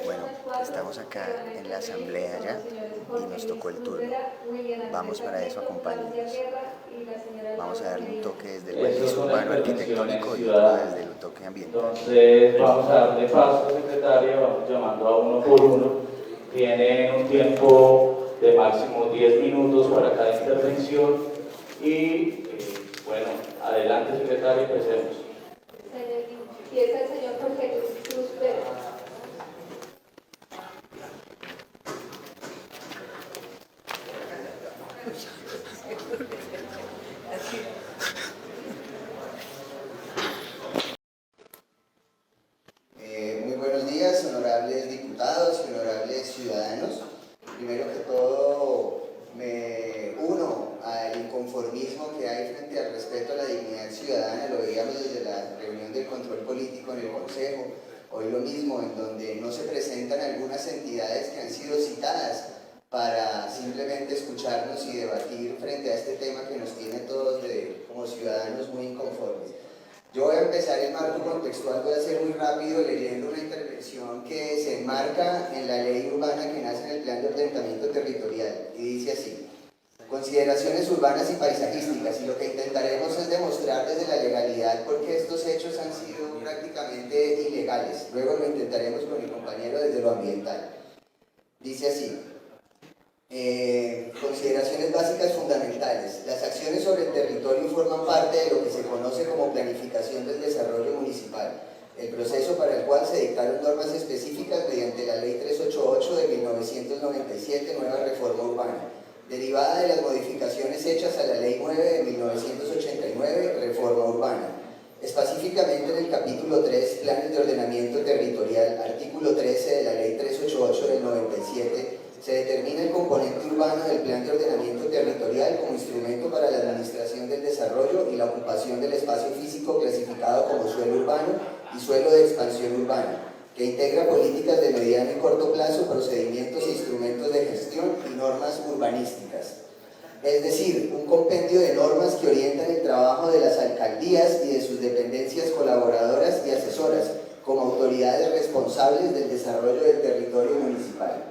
Bueno, estamos acá en la asamblea ya y nos tocó el turno. Vamos para eso, acompáñenos. Vamos a darle un toque desde el matiz urbano arquitectónico y otro desde el toque ambiental. Entonces vamos a darle paso, secretaria, vamos llamando a uno por uno. Tienen un tiempo de máximo 10 minutos para cada intervención y bueno, adelante secretaria, empecemos. Empieza el señor Jorge Cruz Pérez. Muy buenos días, honorables diputados y honorables ciudadanos. Primero que todo, me uno al inconformismo que hay frente al respeto a la dignidad ciudadana. Lo veíamos desde la reunión del control político en el Consejo. Hoy lo mismo, en donde no se presentan algunas entidades que han sido citadas para simplemente escucharnos y debatir frente a este tema que nos tiene todos como ciudadanos muy inconformes. Yo voy a empezar el marco contextual, voy a ser muy rápido leyendo una intervención que se enmarca en la ley urbana que nace en el Plan de Ordenamiento Territorial y dice así: consideraciones urbanas y paisajísticas, y lo que intentaremos es demostrar desde la legalidad por qué estos hechos han sido prácticamente ilegales. Luego lo intentaremos con mi compañero desde lo ambiental. Dice así: consideraciones básicas fundamentales. Las acciones sobre el territorio forman parte de lo que se conoce como planificación del desarrollo municipal, el proceso para el cual se dictaron normas específicas mediante la Ley 388 de 1997, Nueva Reforma Urbana, derivada de las modificaciones hechas a la Ley 9 de 1989, Reforma Urbana. Específicamente en el capítulo 3, Planes de Ordenamiento Territorial, artículo 13 de la Ley 388 del 97, se determina el componente urbano del Plan de Ordenamiento Territorial como instrumento para la administración del desarrollo y la ocupación del espacio físico clasificado como suelo urbano y suelo de expansión urbana, que integra políticas de mediano y corto plazo, procedimientos e instrumentos de gestión y normas urbanísticas. Es decir, un compendio de normas que orientan el trabajo de las alcaldías y de sus dependencias colaboradoras y asesoras como autoridades responsables del desarrollo del territorio municipal.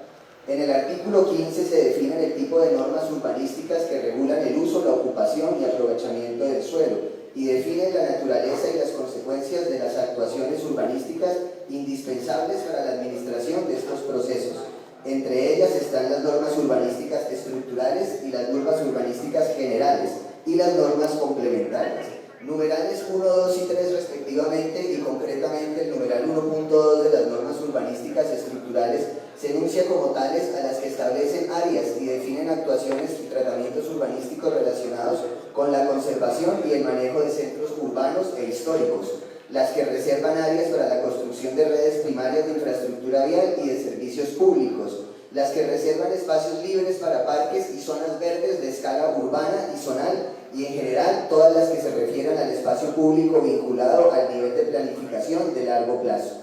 En el artículo 15 se definen el tipo de normas urbanísticas que regulan el uso, la ocupación y aprovechamiento del suelo y definen la naturaleza y las consecuencias de las actuaciones urbanísticas indispensables para la administración de estos procesos. Entre ellas están las normas urbanísticas estructurales y las normas urbanísticas generales y las normas complementarias. Numerales 1, 2 y 3 respectivamente, y concretamente el numeral 1.2 de las normas urbanísticas estructurales se enuncia como tales a las que establecen áreas y definen actuaciones y tratamientos urbanísticos relacionados con la conservación y el manejo de centros urbanos e históricos, las que reservan áreas para la construcción de redes primarias de infraestructura vial y de servicios públicos, las que reservan espacios libres para parques y zonas verdes de escala urbana y zonal, y en general todas las que se refieran al espacio público vinculado al nivel de planificación de largo plazo.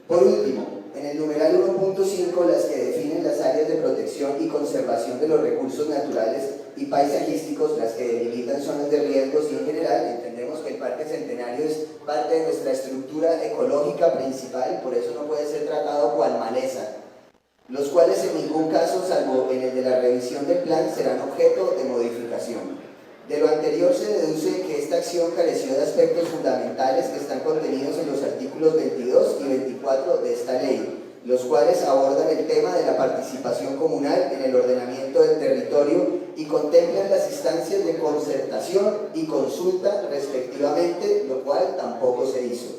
Por último, en el numeral 1.5, las que definen las áreas de protección y conservación de los recursos naturales y paisajísticos, las que delimitan zonas de riesgos, y en general entendemos que el Parque Centenario es parte de nuestra estructura ecológica principal, por eso no puede ser tratado cual maleza, los cuales en ningún caso, salvo en el de la revisión del plan, serán objeto de modificación. De lo anterior se deduce que esta acción careció de aspectos fundamentales que están contenidos en los artículos 22 y 24 de esta ley, los cuales abordan el tema de la participación comunal en el ordenamiento del territorio y contemplan las instancias de concertación y consulta respectivamente, lo cual tampoco se hizo.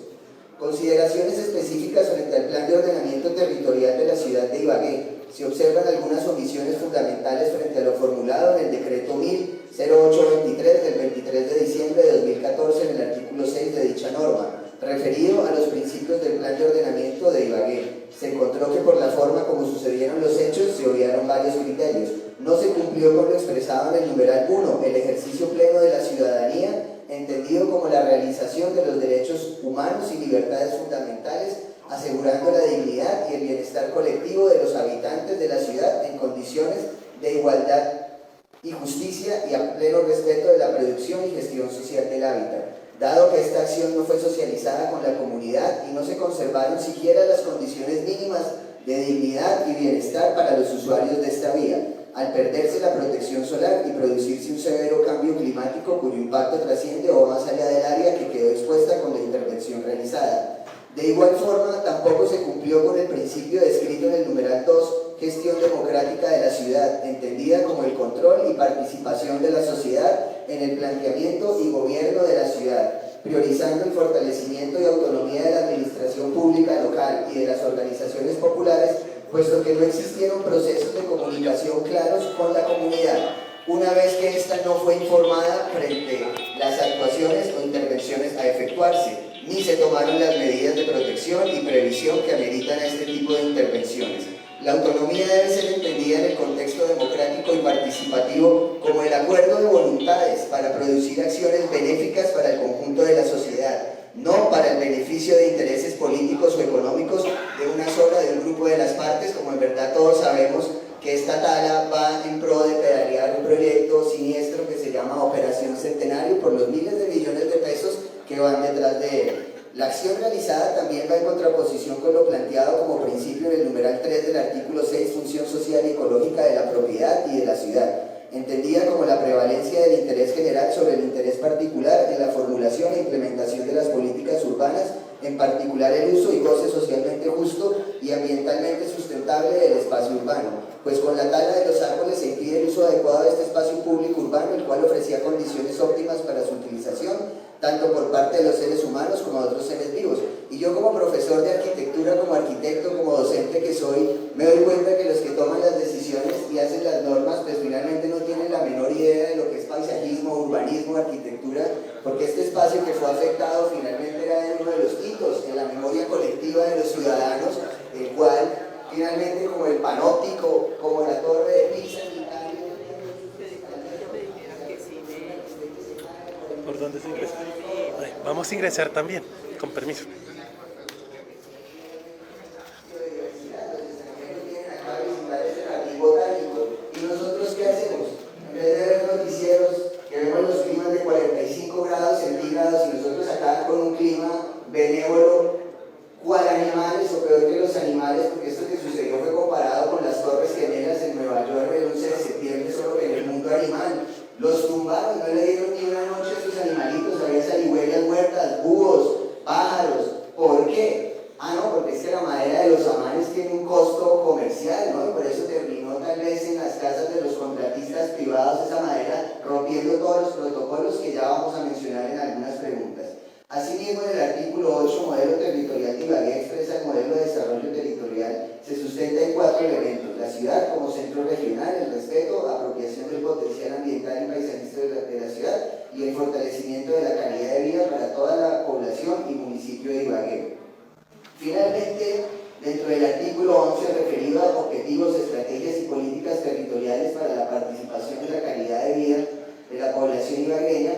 Consideraciones específicas frente al Plan de Ordenamiento Territorial de la ciudad de Ibagué. Se observan algunas omisiones fundamentales frente a lo formulado en el Decreto 100823 del 23 de diciembre de 2014 en el artículo 6 de dicha norma, referido a los principios del Plan de Ordenamiento de Ibagué. Se encontró que por la forma como sucedieron los hechos se obviaron varios criterios. No se cumplió con lo expresado en el numeral 1, el ejercicio pleno de la ciudadanía, entendido como la realización de los derechos humanos y libertades fundamentales, asegurando la dignidad y el bienestar colectivo de los habitantes de la ciudad en condiciones de igualdad y justicia y a pleno respeto de la producción y gestión social del hábitat. dado que esta acción no fue socializada con la comunidad y no se conservaron siquiera las condiciones mínimas de dignidad y bienestar para los usuarios de esta vía, al perderse la protección solar y producirse un severo cambio climático cuyo impacto trasciende o más allá del área que quedó expuesta con la intervención realizada. De igual forma, tampoco se cumplió con el principio descrito en el numeral 2, gestión democrática de la ciudad, entendida como el control y participación de la sociedad en el planteamiento y gobierno de la ciudad, priorizando el fortalecimiento y autonomía de la administración pública local y de las organizaciones populares, puesto que no existieron procesos de comunicación claros con la comunidad, una vez que ésta no fue informada frente a las actuaciones o intervenciones a efectuarse, ni se tomaron las medidas de protección y previsión que ameritan a este tipo de intervenciones. La autonomía debe ser entendida en el contexto democrático y participativo como el acuerdo de voluntades para producir acciones benéficas para el conjunto de la sociedad, no para el beneficio de intereses políticos o económicos de una sola, de un grupo de las partes, como en verdad todos sabemos que esta tala va en pro de pedalear un proyecto siniestro que se llama Operación Centenario por los miles de millones de pesos que van detrás de él. La acción realizada también va en contraposición con lo planteado como principio en el numeral 3 del artículo 6, función social y ecológica de la propiedad y de la ciudad, entendida como la prevalencia del interés general sobre el interés particular en la formulación e implementación de las políticas urbanas, en particular el uso y goce socialmente justo y ambientalmente sustentable del espacio urbano, pues con la tala de los árboles se impide el uso adecuado de este espacio público urbano, el cual ofrecía condiciones óptimas para su utilización, tanto por parte de los seres humanos como de otros seres vivos. Y yo como profesor de arquitectura, como arquitecto, como docente que soy, me doy cuenta que los que toman las decisiones y hacen las normas, pues finalmente no tienen la menor idea de lo que es paisajismo, urbanismo, arquitectura, porque este espacio que fue afectado finalmente era uno de los hitos en la memoria colectiva de los ciudadanos, el cual finalmente como el panóptico, como la torre de Pisa en Italia. ¿Por dónde se ingresa? Vamos a ingresar también, con permiso. ¿Y nosotros qué hacemos? En vez de ver noticieros que vemos los climas de 45 grados centígrados y nosotros acá con un clima benévolo, ¿cuál animales o peor que los animales? Porque esto que sucedió fue comparado con las Torres Gemelas en Nueva York el 11 de septiembre, solo que en el mundo animal. Los tumbaron, no le dieron ni una noche a sus animalitos, había zarigüeyas muertas, búhos, pájaros. ¿Por qué? Ah, no, porque es que la madera de los amanes tiene un costo comercial, ¿no? Y por eso terminó tal vez en las casas de los contratistas privados esa madera, rompiendo todos los protocolos que ya vamos a mencionar en algunas preguntas. Asimismo, en el artículo 8, modelo territorial de Ibagué expresa el modelo de desarrollo territorial. Se sustenta en 4 elementos: la ciudad como centro regional, el respeto, apropiación del potencial ambiental y paisajístico de la ciudad y el fortalecimiento de la calidad de vida para toda la población y municipio de Ibagué. Finalmente, dentro del artículo 11 referido a objetivos, estrategias y políticas territoriales para la participación de la calidad de vida de la población ibagueña,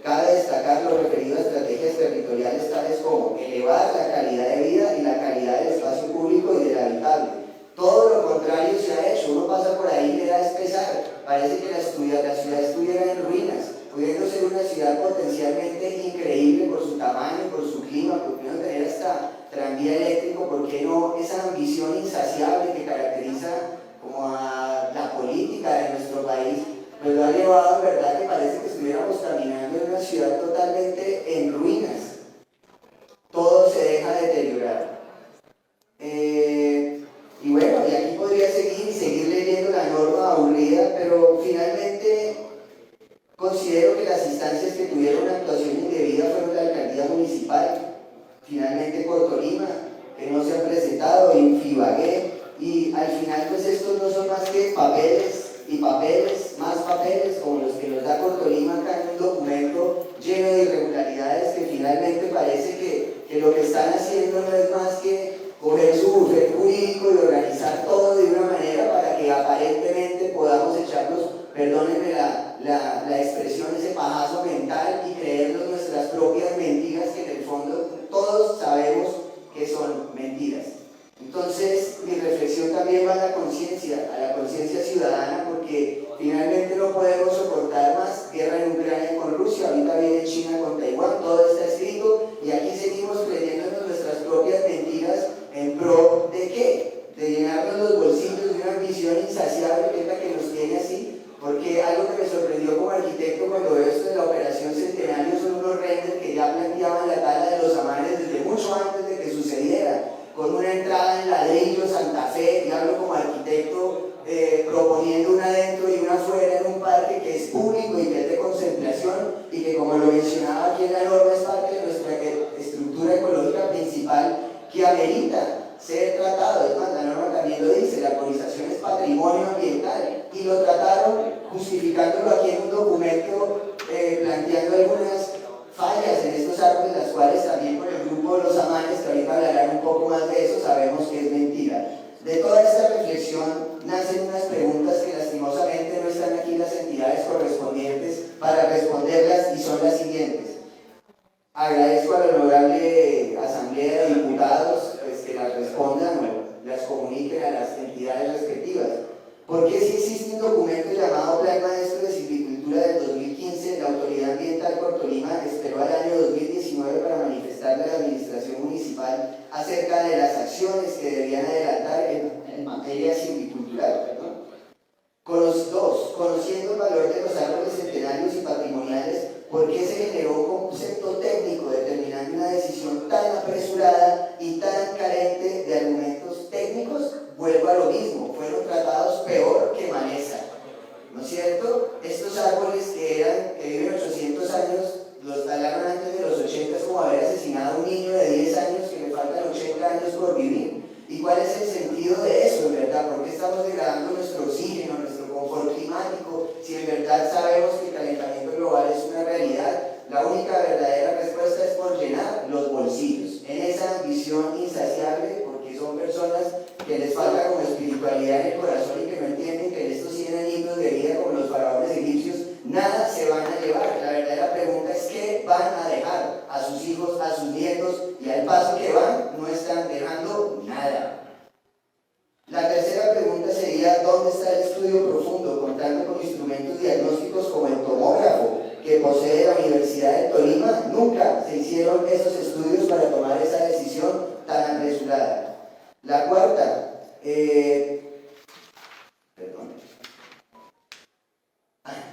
cabe destacar lo referido a estrategias territoriales tales como elevar la calidad de vida y la calidad del espacio público y del habitable. Todo lo contrario se ha hecho, uno pasa por ahí y le da a pesar, parece que la ciudad estuviera en ruinas, pudiendo ser una ciudad potencialmente increíble por su tamaño, por su clima, por qué no tener hasta tranvía eléctrico, por qué no esa ambición insaciable que caracteriza como a la política de nuestro país, pues lo ha llevado en verdad que parece que estuviéramos caminando en una ciudad totalmente en ruinas. Todo se deja deteriorar. Y bueno, y aquí podría seguir leyendo la norma aburrida, pero finalmente considero que las instancias que tuvieron una actuación indebida fueron la alcaldía municipal, finalmente Cortolima, que no se han presentado, Infibagué, y al final pues estos no son más que papeles y papeles, más papeles, como los que nos da Cortolima acá en un documento lleno de irregularidades que finalmente parece que lo que están haciendo no es más que coger su bufete jurídico y organizar todo de una manera para que aparentemente podamos echarnos, perdónenme la expresión, ese pajazo mental y creernos nuestras propias mentiras que en el fondo todos sabemos que son mentiras. Entonces, mi reflexión también va a la conciencia ciudadana, porque Finalmente no podemos soportar más guerra en Ucrania con Rusia, ahorita viene China con Taiwán, todo está escrito y aquí seguimos creyéndonos nuestras propias mentiras en pro de ¿qué? De llenarnos los bolsillos de una ambición insaciable que es la que nos tiene así, porque algo que me sorprendió como arquitecto cuando veo esto de la operación Centenario son unos renders que ya planteaban la tala de los amanes desde mucho antes de que sucediera, con una entrada en ladrillo Santa Fe, y hablo como arquitecto proponiendo una adentro y una afuera en un parque que es público y que es de concentración y que, como lo mencionaba aquí en la norma, es parte de nuestra estructura ecológica principal que amerita ser tratado. Es más, la norma también lo dice, la arborización es patrimonio ambiental y lo trataron justificándolo aquí en un documento planteando algunas fallas en estos árboles, las cuales también por el grupo de los amanes, que ahorita hablarán un poco más de eso, sabemos que es mentira. De toda esta reflexión nacen unas preguntas que lastimosamente no están aquí las entidades correspondientes para responderlas y son las siguientes. Agradezco a la honorable Asamblea de Diputados pues, que las respondan o las comuniquen a las entidades respectivas. ¿Por qué si existe un documento llamado Plan Maestro de Silvicultura del 2015, la Autoridad Ambiental Cortolima esperó al año 2019 para manifestarle a la Administración Municipal acerca de las acciones que debían adelantar en materia silvicultural? Conociendo el valor de los árboles centenarios y patrimoniales, ¿por qué se generó un concepto técnico determinando una decisión tan apresurada y tan carente de argumentos técnicos? Vuelvo a lo mismo, fueron tratados peor que maleza, ¿no es cierto? Estos árboles que viven 800 años, los talaron antes de los 80, es como haber asesinado a un niño de 10 años que le faltan 80 años por vivir. ¿Y cuál es el sentido de eso, en verdad? ¿Por qué estamos degradando nuestro oxígeno, nuestro confort climático, si en verdad sabemos que el calentamiento global es una realidad? La única verdadera respuesta es por llenar los bolsillos, en esa ambición insaciable, porque son personas que les falta como espiritualidad en el corazón y que no entienden que en estos 100 añitos de vida, como los faraones egipcios, nada se van a llevar. La verdadera pregunta es ¿qué van a dejar a sus hijos, a sus nietos? Y al paso que van, no están dejando nada. La tercera pregunta sería ¿dónde está el estudio profundo, contando con instrumentos diagnósticos como el tomógrafo que posee la Universidad de Tolima? Nunca se hicieron esos estudios para tomar esa decisión tan apresurada. La cuarta,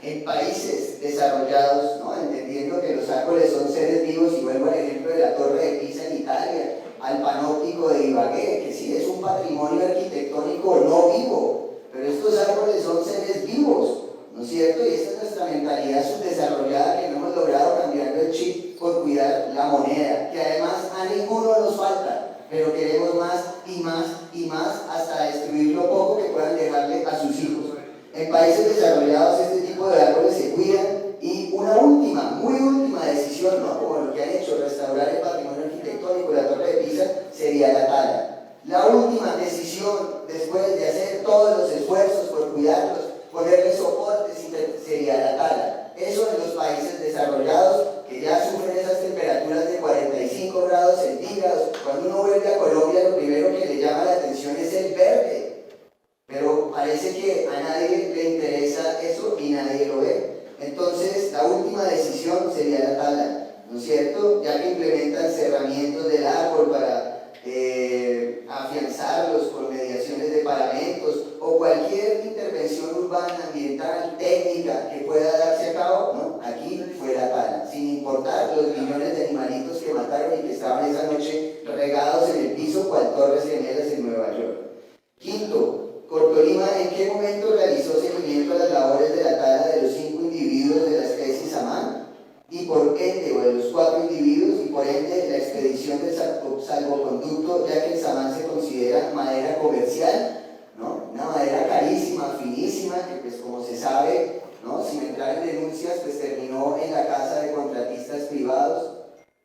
en países desarrollados, ¿no? Entendiendo que los árboles son seres vivos, y vuelvo al ejemplo de la Torre de Pisa en Italia, al Panóptico de Ibagué, que sí es un patrimonio arquitectónico no vivo, pero estos árboles son seres vivos, ¿no es cierto? Y esta es nuestra mentalidad subdesarrollada que no hemos logrado cambiando el chip por cuidar la moneda, que además a ninguno nos falta, pero queremos más y más y más hasta destruir lo poco que puedan dejarle a sus hijos. En países desarrollados este tipo de árboles se cuidan y una última, muy última decisión, ¿no? Como lo que han hecho, restaurar el patrimonio arquitectónico de la Torre de Pisa, sería la tala. La última decisión, después de hacer todos los esfuerzos por cuidarlos, ponerles soportes, sería la tala. Eso en los países desarrollados, que ya sufren esas temperaturas de 45 grados centígrados. Cuando uno vuelve a Colombia, lo primero que le llama la atención es el verde. Pero parece que a nadie le interesa eso y nadie lo ve. Entonces, la última decisión sería la tala, ¿no es cierto? Ya que implementan cerramientos del árbol para afianzarlos con mediaciones de paramentos o cualquier intervención urbana, ambiental, técnica que pueda darse a cabo, ¿no? Aquí fue la tala, sin importar los millones de animalitos que mataron y que estaban esa noche regados en el piso cual Torres Gemelas en Nueva York. Quinto, Cortolima, ¿en qué momento realizó seguimiento a las labores de la tala de los 5 individuos de la especie samán? Y por ende, o de los 4 individuos, y por ende la expedición del salvoconducto, ya que el samán se considera madera comercial, ¿no? Una madera carísima, finísima, que pues como se sabe, ¿no? Sin entrar en denuncias, pues terminó en la casa de contratistas privados.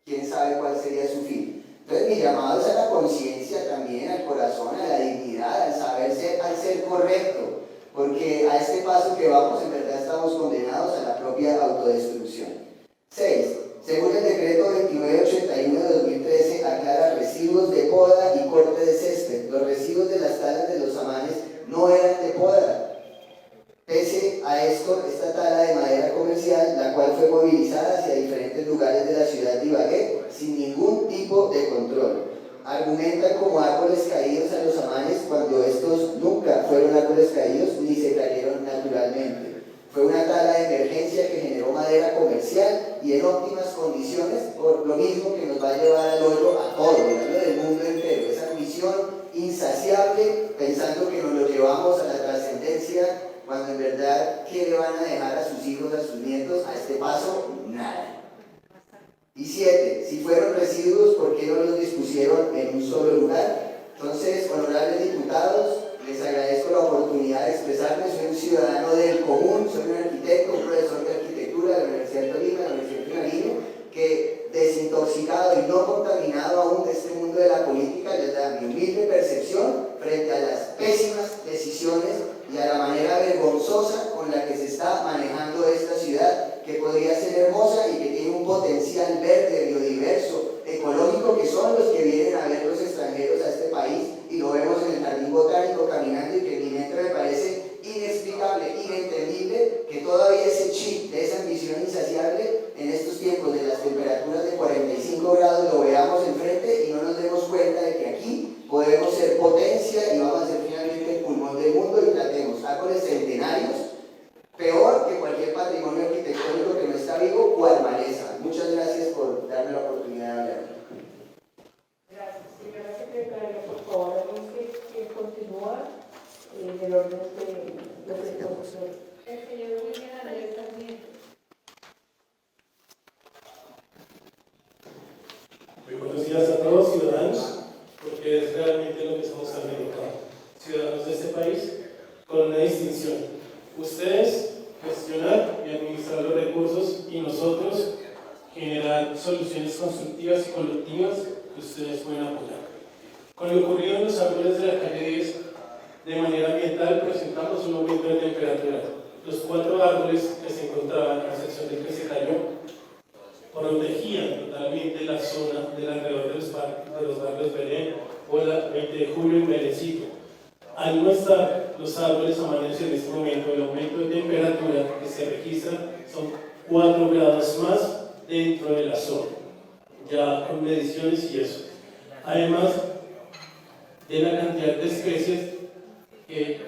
¿Quién sabe cuál sería su fin? Entonces mi llamado es a la conciencia también, al corazón, a la dignidad, al saberse, al ser correcto, porque a este paso que vamos en verdad estamos condenados a la propia autodestrucción. 6. Según el decreto 2981 de 2013 aclara residuos de poda y corte de césped. Los residuos de las talas de los samanes no eran de poda, pese a argumentan como árboles caídos a los samanes cuando estos nunca fueron árboles caídos ni se cayeron naturalmente. Fue una tala de emergencia que generó madera comercial y en óptimas condiciones, por lo mismo que nos va a llevar al hoyo a todos, hablo del mundo entero. Esa ambición insaciable, pensando que nos lo llevamos a la trascendencia, cuando en verdad, ¿qué le van a dejar a sus hijos, a sus nietos? A este paso, nada. Y 7, si fueron residuos, ¿por qué no los dispusieron en un solo lugar? Entonces, honorables diputados, les agradezco la oportunidad de expresarme. Soy un ciudadano del común, soy un arquitecto, un profesor de arquitectura de la Universidad de Tolima, de la Universidad de Nariño, que desintoxicado y no contaminado aún de este mundo de la política, les da mi humilde percepción frente a las pésimas decisiones y a la manera vergonzosa con la que se está manejando esta ciudad, que podría ser hermosa y que tiene un potencial verde, biodiverso, ecológico, que son los que vienen a ver los extranjeros a este país, y lo vemos en el jardín botánico caminando, y que en mi mente me parece inexplicable, inentendible que todavía ese chip de esa ambición insaciable en estos tiempos de las temperaturas de 45 grados lo veamos enfrente y no nos demos cuenta de que aquí podemos ser potencia y vamos a ser finalmente el pulmón del mundo, y tratemos árboles centenarios peor que cualquier patrimonio arquitectónico que no está vivo o maleza. Muchas gracias por darme la oportunidad de hablar. Gracias. Señora secretaria, por favor, anuncie que continúa el orden de los expositores. El señor William Andrés Sarmiento. Muy buenos días a todos, ciudadanos, porque es realmente lo que estamos haciendo acá. Ciudadanos de este país, con una distinción. Ustedes gestionar y administrar los recursos, y nosotros generar soluciones constructivas y colectivas que ustedes pueden apoyar. Con lo ocurrido en los árboles de la calle 10, de manera ambiental presentamos un aumento de temperatura. Los 4 árboles que se encontraban, a excepción del que se cayó, protegían totalmente la zona del alrededor de los barrios Belén o la 20 de julio en Belencito. Al no estar los árboles amarillos en este momento, el aumento de temperatura que se registra son 4 grados más dentro de la zona, ya con mediciones y eso. Además de la cantidad de especies que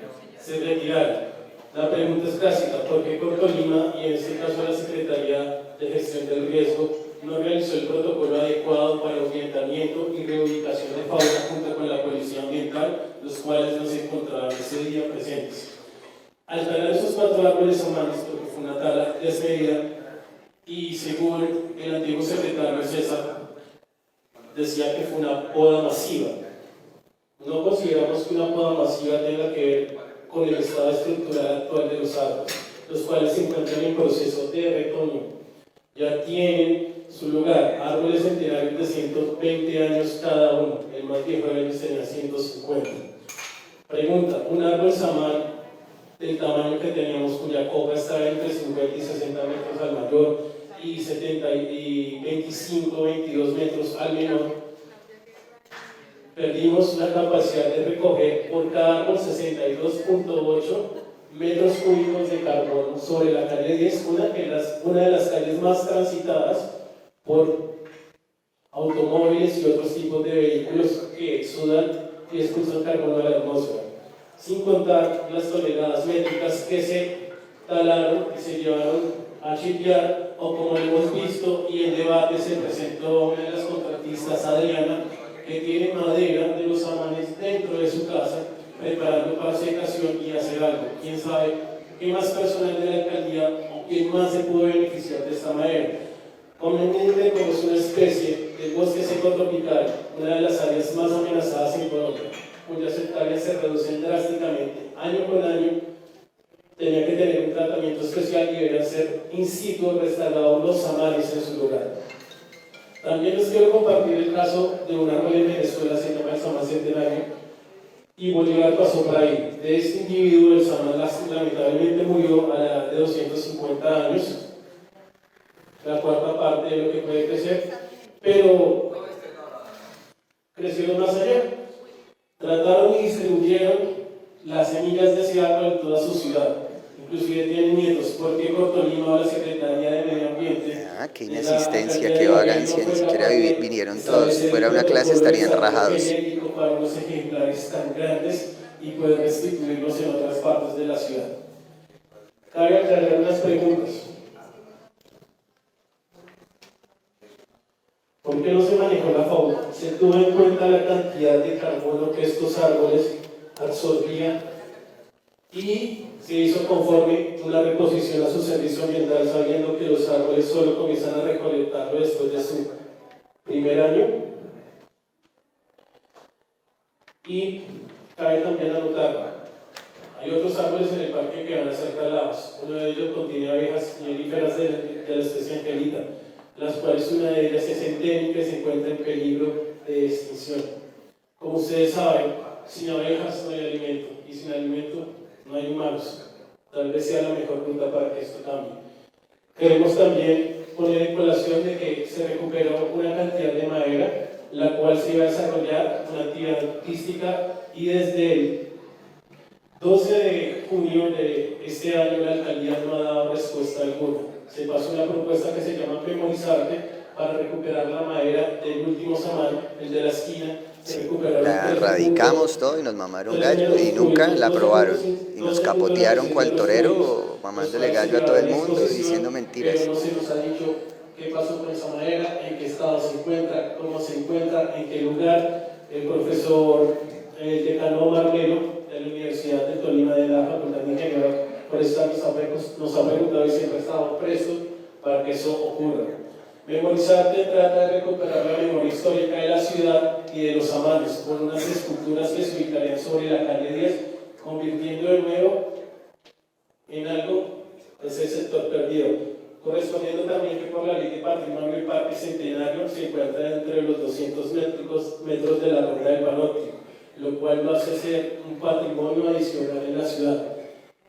se retiraron. La pregunta es clásica: ¿por qué Tolima, y en este caso la Secretaría de Gestión del Riesgo, no realizó el protocolo adecuado para ahuyentamiento y reubicación de fauna junto con la Policía Ambiental, los cuales no se encontraban ese día presentes? Al talar esos 4 árboles humanos, porque fue una tala desmedida, y según el antiguo secretario César, decía que fue una poda masiva. No consideramos que una poda masiva tenga que ver con el estado estructural actual de los árboles, los cuales se encuentran en proceso de retoño. Ya tienen su lugar, árboles centenarios de 120 años cada uno, el más viejo de ellos tenía 150. Pregunta: un árbol samán del tamaño que teníamos, cuya copa está entre 50 y 60 metros al mayor y 70 y 25, 22 metros al menor, perdimos la capacidad de recoger por cada árbol 62.8 metros cúbicos de carbono sobre la calle 10, una de las calles más transitadas por automóviles y otros tipos de vehículos que exudan y expulsan carbono a la atmósfera, sin contar las toneladas métricas que se talaron y se llevaron a chipear, o como hemos visto y en debate se presentó una de las contratistas, Adriana, que tiene madera de los amanes dentro de su casa, preparando para secación y hacer algo. ¿Quién sabe qué más personal de la alcaldía o quién más se pudo beneficiar de esta madera? Comúnmente como es una especie del bosque seco tropical, una de las áreas más amenazadas en Colombia, cuyas hectáreas se reducen drásticamente año con año, tenía que tener un tratamiento especial y deberían ser in situ restaurados los amanes en su lugar. También les quiero compartir el caso de un árbol en Venezuela, se llama el Samán Centenario, y Bolívar pasó por ahí. De este individuo, el Samán lamentablemente murió a la edad de 250 años, la cuarta parte de lo que puede crecer, pero crecieron más allá. Trataron y distribuyeron las semillas de ese árbol en toda su ciudad. inclusive tienen nietos, porque por Tolima o la Secretaría de Medio Ambiente. Ah, qué inasistencia, qué vagancia, ni siquiera vinieron todos. Si fuera una clase estarían rajados. Para unos ejemplares tan grandes y poder restituirlos en otras partes de la ciudad. Cabe aclarar unas preguntas. ¿Por qué no se manejó la fauna? ¿Se tuvo en cuenta la cantidad de carbono que estos árboles absorbían? Y se hizo conforme una reposición a su servicio ambiental, sabiendo que los árboles solo comienzan a recolectarlo después de su primer año. Y cabe también anotar, hay otros árboles en el parque que van a ser talados. Uno de ellos contiene abejas melíferas de la especie angelita, las cuales una de ellas es endémica y se encuentra en peligro de extinción. Como ustedes saben, sin abejas no hay alimento, y sin alimento no hay humanos. Tal vez sea la mejor ruta para que esto cambie. Queremos también poner en colación de que se recuperó una cantidad de madera, la cual se iba a desarrollar una actividad artística, y desde el 12 de junio de este año la alcaldía no ha dado respuesta alguna. Se pasó una propuesta que se llama Memorizarte para recuperar la madera del último samán, el de la esquina. La radicamos todo y nos mamaron gallo y nunca la aprobaron. Y nos capotearon cual torero, mamándole gallo a todo el mundo y diciendo mentiras. Pero no se nos ha dicho qué pasó con esa madera, en qué estado se encuentra, cómo se encuentra, en qué lugar. El profesor decano Marmelo de la Universidad de Tolima de la Facultad de Ingeniería Forestal nos ha preguntado y siempre estamos prestos para que eso ocurra. Memorizarte trata de recuperar la memoria histórica de la ciudad y de los amanes con unas esculturas que se ubicarían sobre la calle 10, convirtiendo de nuevo en algo ese sector perdido, correspondiendo también que por la ley de patrimonio el parque centenario se encuentra entre los 200 metros de la ronda del panóptico, lo cual lo hace ser un patrimonio adicional en la ciudad.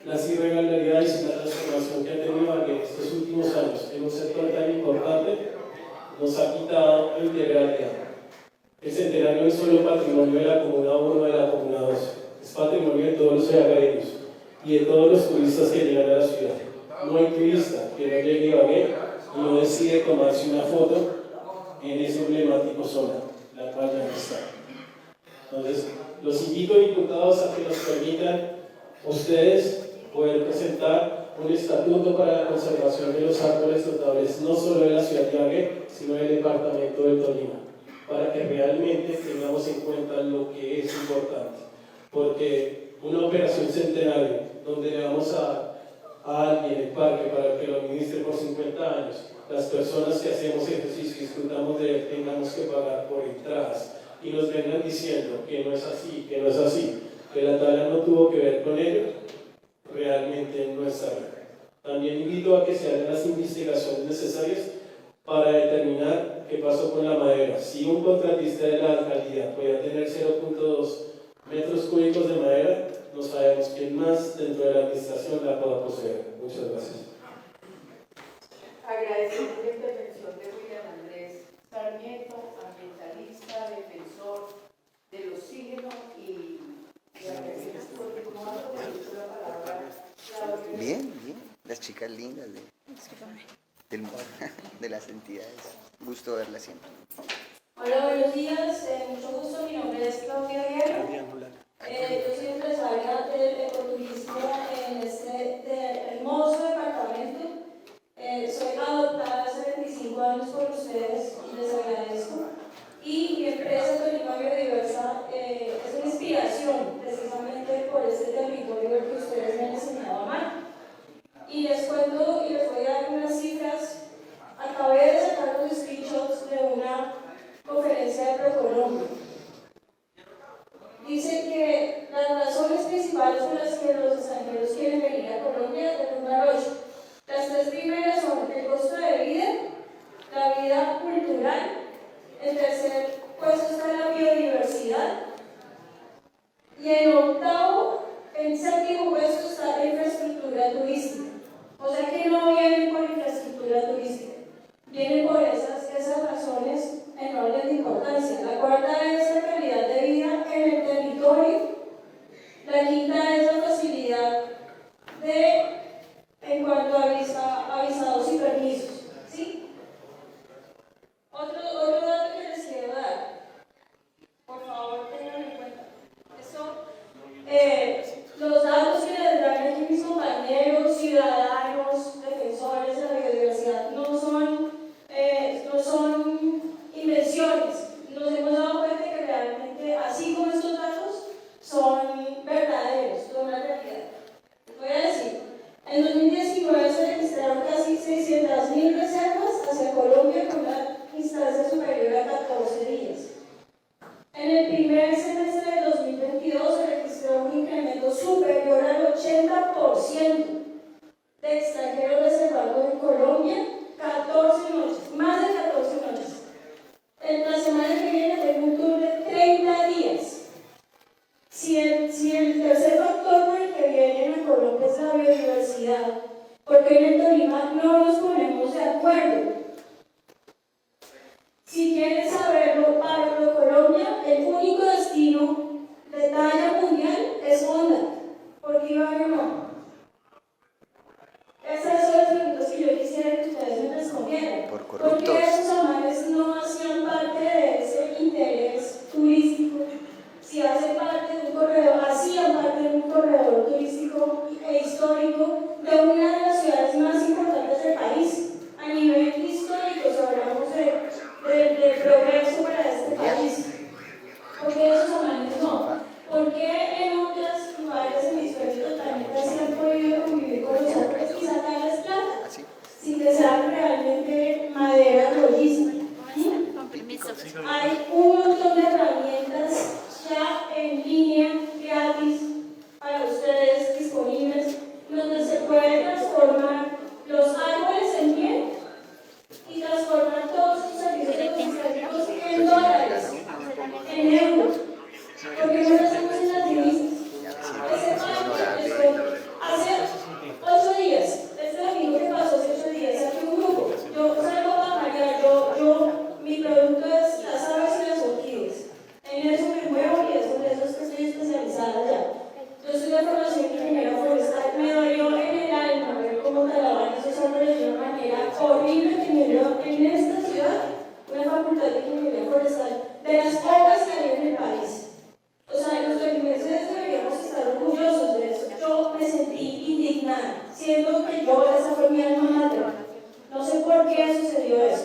Las irregularidades y la transformación que ha tenido en estos últimos años en un sector tan importante nos ha quitado integralidad. El centenario no es solo patrimonio de la Comuna 1 o de la Comuna 2, es patrimonio de todos los ciudadanos y de todos los turistas que llegan a la ciudad. No hay turista que no llegue a Ibagué y no decide tomarse una foto en ese emblemático zona, la cual ya no está. Entonces, los invito, diputados, a que nos permitan ustedes poder presentar un estatuto para la conservación de los árboles notables, no solo de la ciudad de Ibagué, sino del departamento de Tolima, para que realmente tengamos en cuenta lo que es importante. Porque una operación centenaria, donde le damos a alguien el parque para que lo administre por 50 años, las personas que hacemos ejercicio y disfrutamos de él tengamos que pagar por entradas, y nos vengan diciendo que no es así, que no es así, que la tala no tuvo que ver con ello, realmente no está bien. También invito a que se hagan las investigaciones necesarias para determinar qué pasó con la madera. Si un contratista de la alcaldía podía tener 0.2 metros cúbicos de madera, no sabemos quién más dentro de la administración la pueda poseer. Muchas gracias. Agradecemos la intervención de William Andrés Sarmiento, ambientalista, defensor del oxígeno y agradecemos por continuar con la palabra. Bien, bien. Las chicas lindas de las entidades. Gusto verlas siempre. Hola, buenos días. Mucho gusto. Mi nombre es Claudia Guerra. Yo soy empresaria del ecoturismo en este hermoso departamento. Soy adoptada hace 25 años por ustedes y les agradezco. Y mi empresa Tolima Biodiversa es una inspiración precisamente por este territorio que ustedes me han enseñado a amar. Y les cuento y les voy a dar unas cifras. Acabé de sacar los screenshots de una conferencia de Procolombia. En el primer semestre de 2022 se registró un incremento superior al 80% de extranjeros reservados en Colombia, 14 noches, más de 14 noches. En la semana que viene tengo un tour de 30 días. Si el tercer factor por el que vienen a Colombia es la biodiversidad, porque en el Tolima no nos ponemos de acuerdo. Si quieren saberlo, para Colombia, el único destino de talla mundial es Honda. ¿Por qué Ibarra no? Esas son las preguntas que yo quisiera que ustedes me respondieran. Por ¿Por corruptos. qué esos amares no hacían parte de ese interés turístico? Si hacen parte de un corredor, hacían parte de un corredor turístico e histórico de una de las ciudades más importantes del país. A nivel histórico, si hablamos de progreso para este país. ¿Por qué esos amares no? ¿Por qué en otros lugares hemisféricos totalmente se han podido convivir con los árboles y sacarles plata? Sin que sean realmente madera rojiza. Hay un montón de herramientas ya en línea, gratis, para ustedes disponibles, donde se puede transformar los árboles en miel y transformar todos sus servicios ecosistémicos en dólares, en euros. Porque no lo hacemos en las divisas. Ese parque les cuento. Hace 8 días, este domingo que pasó hace 8 días, aquí un grupo. Yo salgo a pajarear, mi producto es las aves y las orquídeas. En eso me muevo y es eso es que estoy especializada ya. Yo soy de formación ingeniera forestal, me dolió en el alma ver cómo talaban esos árboles de una manera horrible que me dio en esta ciudad una facultad de ingeniería forestal de las pocas que hay en el país. O sea, los tolimenses deberíamos estar orgullosos de eso. Yo me sentí indignada, siendo que esa fue mi alma mater. No sé por qué sucedió eso.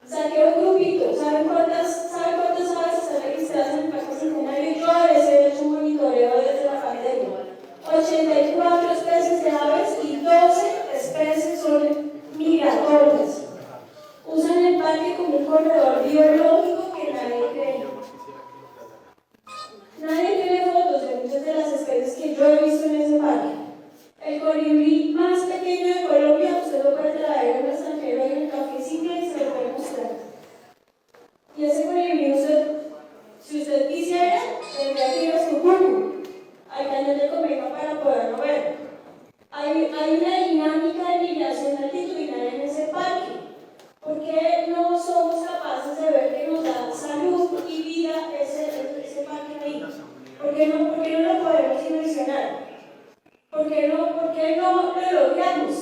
Saqué un grupito, ¿saben cuántas aves están registradas en el Parque Centenario? Yo a veces he hecho un monitoreo desde la pandemia. 84 especies de aves y 12 especies son migratorias. Usan el parque como un corredor biológico que nadie cree. Nadie tiene fotos de muchas de las especies que yo he visto en ese parque. El colibrí más pequeño de Colombia, usted lo puede traer a un extranjero en el café simple y se lo puede mostrar. Y ese colibrí, si usted quisiera, tendría que ir a su cubo, al cañón de Comega para poderlo ver. Hay una dinámica de migración altitudinal en ese parque. ¿Por qué no somos capaces de ver que nos da salud y vida ese parque ahí? ¿Por qué no lo podemos dimensionar? ¿Por qué no lo logramos?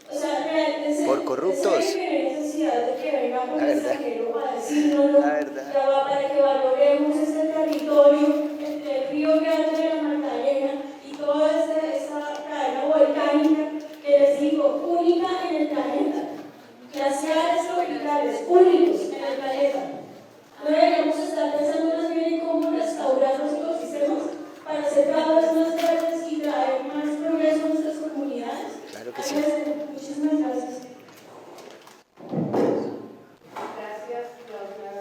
O sea, realmente Por corruptos. no hay necesidad de que venga un extranjero a decirnoslo, para que valoremos este territorio entre el río Grande de la Magdalena y toda esta cadena volcánica que les digo, única en el planeta. Glaciares tropicales únicos en el planeta. No deberíamos estar pensando más bien en cómo restaurar los ecosistemas para hacer cada vez más verdes y traer más progreso a nuestras comunidades. Claro que sí. Muchísimas gracias. Gracias, Claudia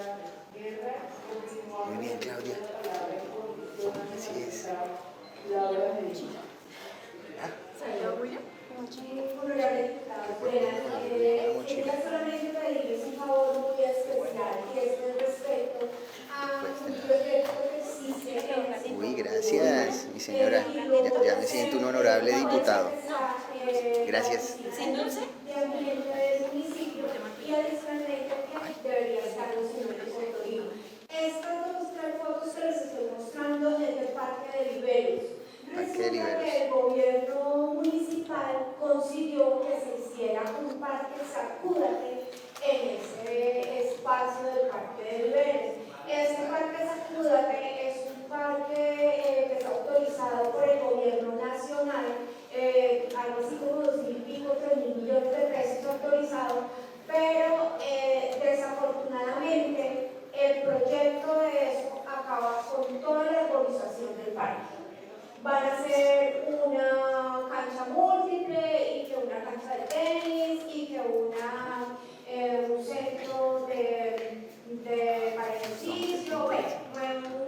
Guerra. Muy bien, Claudia. Así es. Laura Medina. Honorable diputada, quería solamente pedirles un favor muy especial, y es con respecto a un proyecto que existe en la ciudad. Uy, gracias, mi señora. Ya me siento un honorable diputado. Gracias. De ambiente del municipio y adicionalmente que debería estar en los señores de Tolima. Estas 3 fotos que les estoy mostrando es del Parque de Viveros. Resulta que el gobierno municipal consiguió que se hiciera un parque Sacúdate en ese espacio del Parque de Viveros. Este parque Sacúdate es un parque que está autorizado por el gobierno nacional, algo así como 2.000 y pico, 3.000 millones de pesos autorizados, pero desafortunadamente el proyecto de eso acaba con toda la urbanización del parque. Van a ser una cancha múltiple y que una cancha de tenis y que un centro para ejercicio, bueno,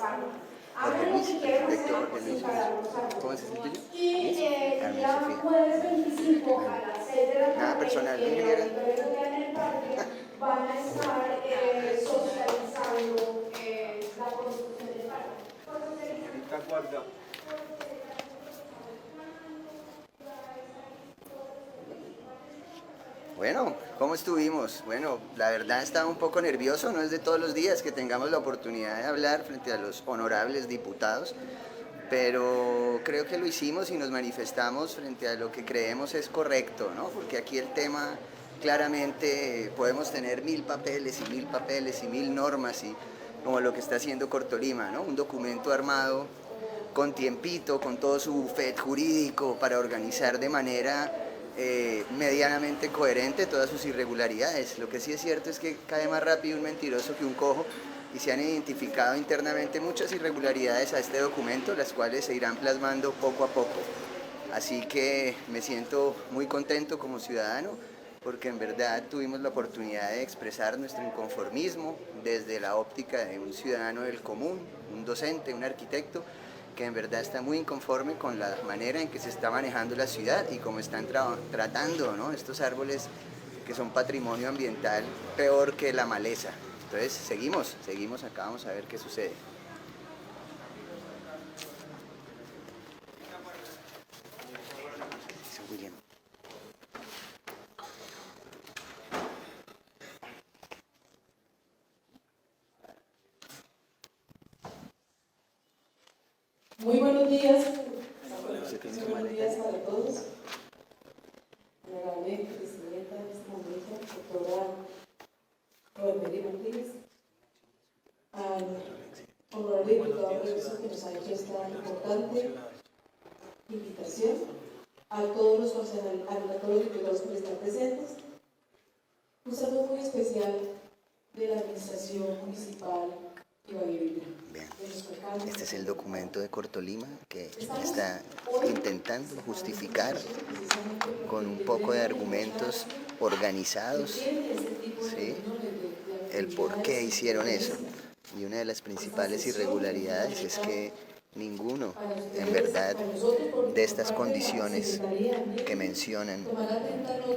parque. Hagan lo que quieran hacer sin parar los árboles. Y el día jueves 25 a las 6 de la tarde en el auditorio que queda en el parque van a estar socializando la construcción del parque. Bueno, ¿cómo estuvimos? Bueno, la verdad estaba un poco nervioso, no es de todos los días que tengamos la oportunidad de hablar frente a los honorables diputados, pero creo que lo hicimos y nos manifestamos frente a lo que creemos es correcto, ¿no? Porque aquí el tema, claramente, podemos tener 1000 papeles y 1000 papeles y 1000 normas, y como lo que está haciendo Cortolima, ¿no? Un documento armado con tiempito, con todo su bufet jurídico para organizar de manera medianamente coherente todas sus irregularidades. Lo que sí es cierto es que cae más rápido un mentiroso que un cojo, y se han identificado internamente muchas irregularidades a este documento, las cuales se irán plasmando poco a poco. Así que me siento muy contento como ciudadano, porque en verdad tuvimos la oportunidad de expresar nuestro inconformismo desde la óptica de un ciudadano del común, un docente, un arquitecto, que en verdad está muy inconforme con la manera en que se está manejando la ciudad y cómo están tratando, ¿no?, estos árboles que son patrimonio ambiental peor que la maleza. Entonces seguimos acá, vamos a ver qué sucede. William. Muy buenos días. Muy buenos días para todos. Honorable presidenta de este momento, doctora Rosemary Martínez, al honorable diputado Reyes, que nos ha hecho esta importante invitación, a todos los diputados que están presentes. Un saludo muy especial de la administración municipal Ibagué. Bien. Este es el documento de Cortolima que está intentando justificar con un poco de argumentos organizados, ¿sí?, el por qué hicieron eso. Y una de las principales irregularidades es que ninguno, en verdad, de estas condiciones que mencionan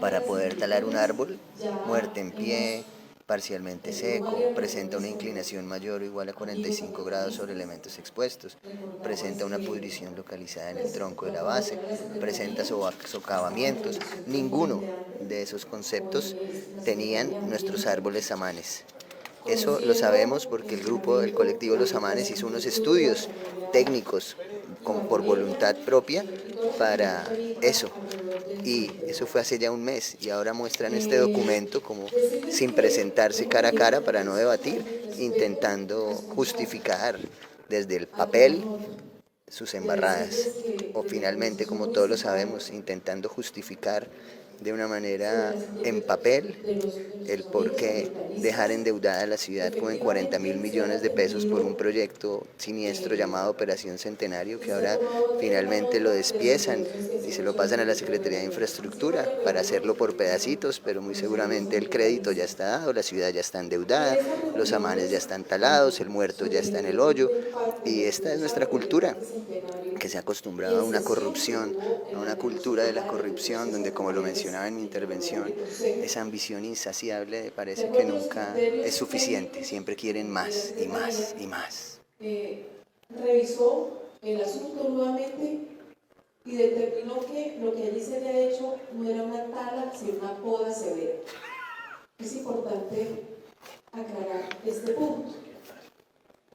para poder talar un árbol, muerte en pie, parcialmente seco, presenta una inclinación mayor o igual a 45 grados sobre elementos expuestos, presenta una pudrición localizada en el tronco de la base, presenta socavamientos. Ninguno de esos conceptos tenían nuestros árboles samanes. Eso lo sabemos porque el grupo del colectivo Los Samanes hizo unos estudios técnicos por voluntad propia para eso. Y eso fue hace ya un mes, y ahora muestran este documento como sin presentarse cara a cara para no debatir, intentando justificar desde el papel sus embarradas, o finalmente, como todos lo sabemos, intentando justificar de una manera en papel el por qué dejar endeudada a la ciudad como en 40.000 millones de pesos por un proyecto siniestro llamado Operación Centenario, que ahora finalmente lo despiezan y se lo pasan a la Secretaría de Infraestructura para hacerlo por pedacitos, pero muy seguramente el crédito ya está dado, la ciudad ya está endeudada, los samanes ya están talados, el muerto ya está en el hoyo, y esta es nuestra cultura, que se ha acostumbrado a una corrupción, a una cultura de la corrupción, donde, como lo mencionaba en mi intervención, esa ambición insaciable parece que nunca es suficiente, siempre quieren más y más y más. Revisó el asunto nuevamente y determinó que lo que allí se había hecho no era una tala, sino una poda severa. Es importante aclarar este punto.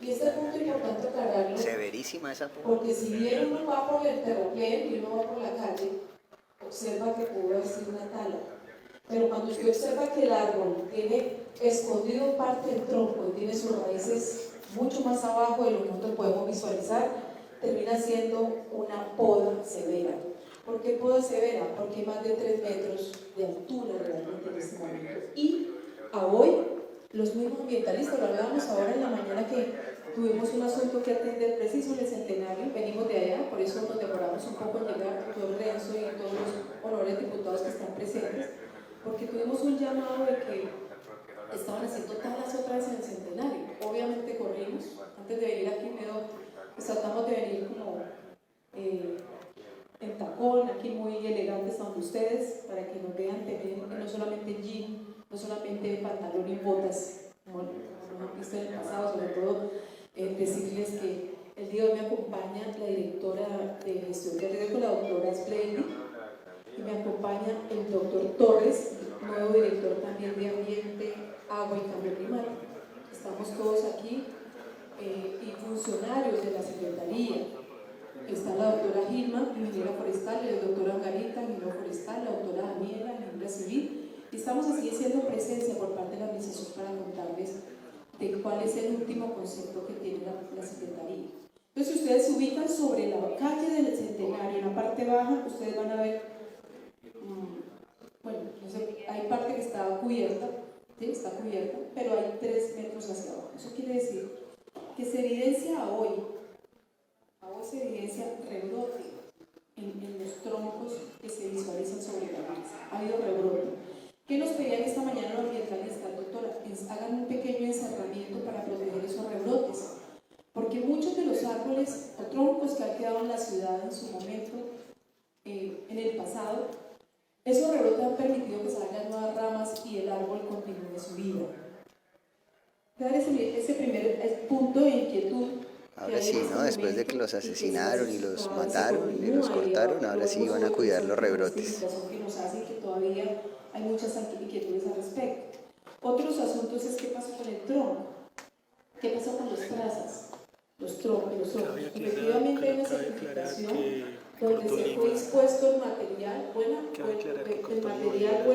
Y este punto es importante aclararlo. Severísima esa poda. Porque si bien uno va por el terraplén y uno va por la calle, observa que pudo haber sido una tala. Pero cuando usted observa que el árbol tiene escondido parte del tronco y tiene sus raíces mucho más abajo de lo que nosotros podemos visualizar, termina siendo una poda severa. ¿Por qué poda severa? Porque hay más de 3 metros de altura realmente en este momento. Y a hoy, los mismos ambientalistas, lo hablábamos ahora en la mañana que tuvimos un asunto que atender preciso en el Centenario, venimos de allá, por eso nos demoramos un poco en llegar, doctor Renzo y todos los honorables diputados que están presentes, porque tuvimos un llamado de que estaban haciendo talas otra vez en el Centenario. Obviamente corrimos, antes de venir aquí pues tratamos de venir como en tacón, aquí muy elegantes donde ustedes, para que nos vean tener no solamente jean, no solamente pantalón y botas, como nos han visto en el pasado, sobre todo decirles que el día de hoy me acompaña la directora de gestión de riesgo, la doctora Splady, y me acompaña el doctor Torres, nuevo director también de Ambiente, Agua y Cambio Climático. Estamos todos aquí y funcionarios de la Secretaría. Está la doctora Gilma, ingeniera forestal, la doctora Angarita, ingeniera forestal, la doctora Daniela, ingeniera civil, y estamos así haciendo presencia por parte de la administración para contarles de cuál es el último concepto que tiene la Secretaría. Entonces, si ustedes se ubican sobre la calle del Centenario, en la parte baja, ustedes van a ver, bueno, no sé, hay parte que está cubierta, ¿sí? Está cubierta, pero hay 3 metros hacia abajo. Eso quiere decir que se evidencia hoy se evidencia rebrote en los troncos que se visualizan sobre la mesa. Ha habido rebrote. ¿Qué nos pedían esta mañana los ambientalistas, doctora? Hagan un pequeño encerramiento para proteger esos rebrotes, porque muchos de los árboles o troncos que han quedado en la ciudad en su momento, en el pasado, esos rebrotes han permitido que salgan nuevas ramas y el árbol continúe su vida. Dar ese primer punto de inquietud. Ahora sí, ¿no? Después de que los asesinaron y los mataron y los cortaron, ahora sí van a cuidar los rebrotes. Que nos hace que todavía hay muchas inquietudes al respecto. Otros asuntos es qué pasó con el tronco, qué pasó con los trazas, los troncos. Efectivamente hay una certificación donde se fue dispuesto el material, buena parte del material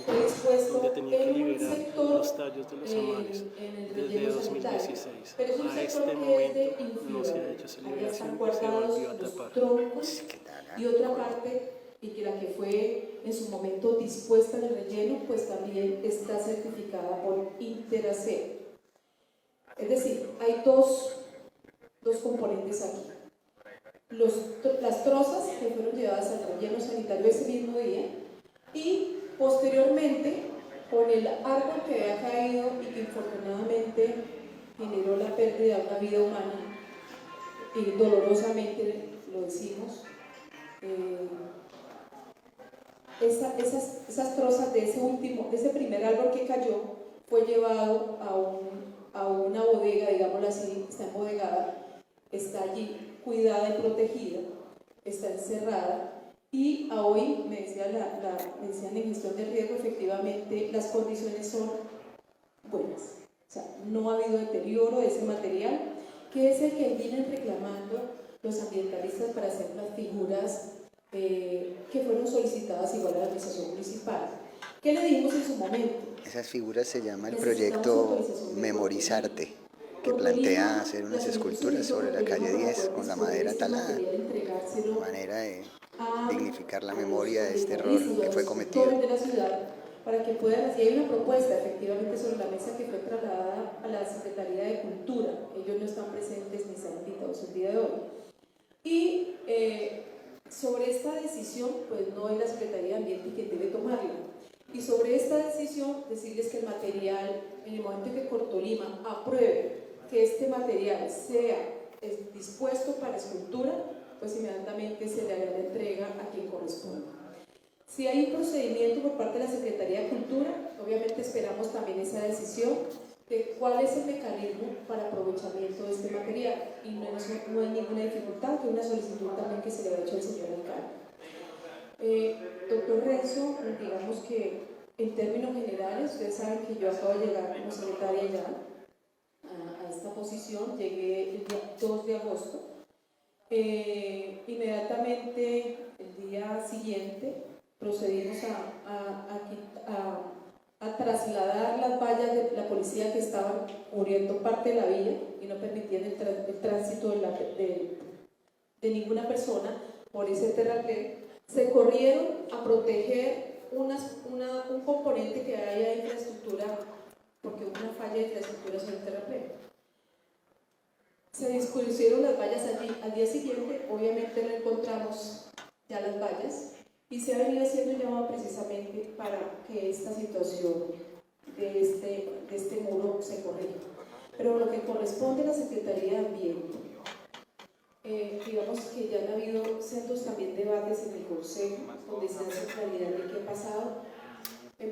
fue dispuesto en un sector en el relleno sanitario, pero es un sector que es de infiltración, allá están guardados los troncos, y otra parte, y que la que fue en su momento dispuesta en el relleno, pues también está certificada por Interacer. Es decir, hay dos componentes aquí. Las trozas que fueron llevadas al relleno sanitario ese mismo día, y posteriormente con el árbol que había caído y que infortunadamente generó la pérdida de una vida humana, y dolorosamente lo decimos, esas trozas de ese primer árbol que cayó fue llevado a una bodega, digámoslo así, está embodegada, está allí cuidada y protegida, está encerrada, y a hoy, me decían en gestión de riesgo, efectivamente las condiciones son buenas. O sea, no ha habido deterioro de ese material, que es el que vienen reclamando los ambientalistas para hacer las figuras que fueron solicitadas igual a la administración municipal. ¿Qué le dimos en su momento? Esas figuras se llama el proyecto Memorizarte, que plantea hacer unas esculturas sobre la calle 10 con la madera talada, de manera de dignificar la memoria de este error que fue cometido. De la ciudad, para que puedan, así hay una propuesta efectivamente sobre la mesa que fue trasladada a la Secretaría de Cultura. Ellos no están presentes ni están invitados el día de hoy. Y sobre esta decisión, pues no es la Secretaría de Ambiente quien debe tomarla. Y sobre esta decisión, decirles que el material, en el momento en que Cortolima apruebe que este material sea dispuesto para escultura, pues inmediatamente se le hará la entrega a quien corresponda. Si hay un procedimiento por parte de la Secretaría de Cultura, obviamente esperamos también esa decisión de cuál es el mecanismo para aprovechamiento de este material, y no hay ninguna dificultad, que una solicitud también que se le ha hecho al señor alcalde. Doctor Renzo, digamos que en términos generales, ustedes saben que yo acabo de llegar como secretaria ya a esta posición, llegué el día 2 de agosto. Inmediatamente el día siguiente procedimos a trasladar las vallas de la policía que estaban cubriendo parte de la vía y no permitían el tránsito de ninguna persona por ese terraplén. Se corrieron a proteger un componente que haya de infraestructura, porque hubo una falla de infraestructura sobre el terraplén. Se dispusieron las vallas allí. Al día siguiente, obviamente, no encontramos ya las vallas, y se ha venido haciendo un llamado precisamente para que esta situación de este muro se corrija. Pero lo que corresponde a la Secretaría de Ambiente, digamos que ya han habido ciertos también debates en el Consejo donde se hace claridad de qué ha pasado.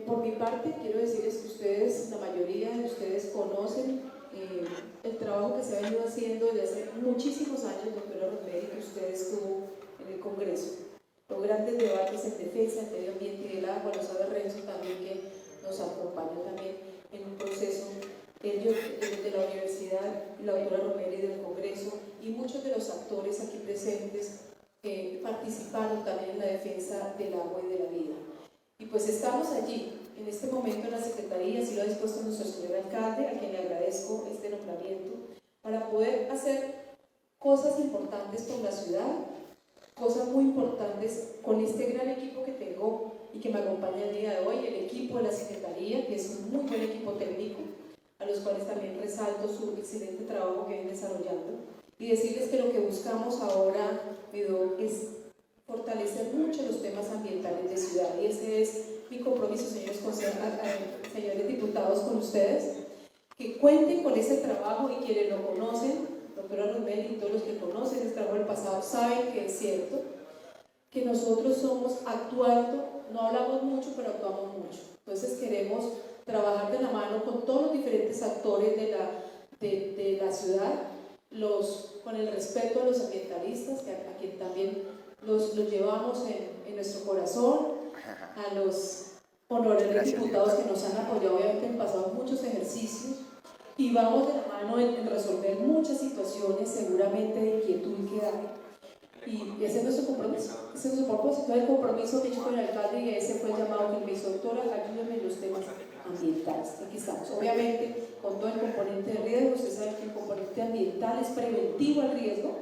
Por mi parte, quiero decirles que ustedes, la mayoría de ustedes conocen el trabajo que se ha venido haciendo desde hace muchísimos años, doctora Romero, que usted estuvo en el Congreso. Los grandes debates en defensa del medio ambiente y del agua, lo sabe Renzo también, que nos acompaña también en un proceso, ellos de la universidad, la doctora Romero y del Congreso, y muchos de los actores aquí presentes participaron también en la defensa del agua y de la vida. Y pues estamos allí, en este momento en la Secretaría, así lo ha dispuesto nuestro señor alcalde, a quien le agradezco este nombramiento, para poder hacer cosas importantes por la ciudad, cosas muy importantes con este gran equipo que tengo y que me acompaña el día de hoy, el equipo de la Secretaría, que es un muy buen equipo técnico, a los cuales también resalto su excelente trabajo que vienen desarrollando, y decirles que lo que buscamos ahora, Vido, es fortalecer mucho los temas ambientales de ciudad, y ese es mi compromiso, señores diputados, con ustedes, que cuenten con ese trabajo, y quienes lo conocen, doctora Romero y todos los que conocen ese trabajo del pasado, saben que es cierto, que nosotros somos actuando, no hablamos mucho, pero actuamos mucho. Entonces queremos trabajar de la mano con todos los diferentes actores de la ciudad, con el respeto a los ambientalistas, a quien también los llevamos en nuestro corazón, a los honorables diputados que nos han apoyado obviamente en pasado muchos ejercicios, y vamos de la mano en resolver muchas situaciones seguramente de inquietud que hay. Y ese es nuestro compromiso, ese es nuestro propósito, el compromiso que he hecho con el alcalde, y ese fue el llamado que me hizo: doctora, ayúdame en los temas ambientales. Aquí estamos, obviamente con todo el componente de riesgo. Usted sabe que el componente ambiental es preventivo al riesgo.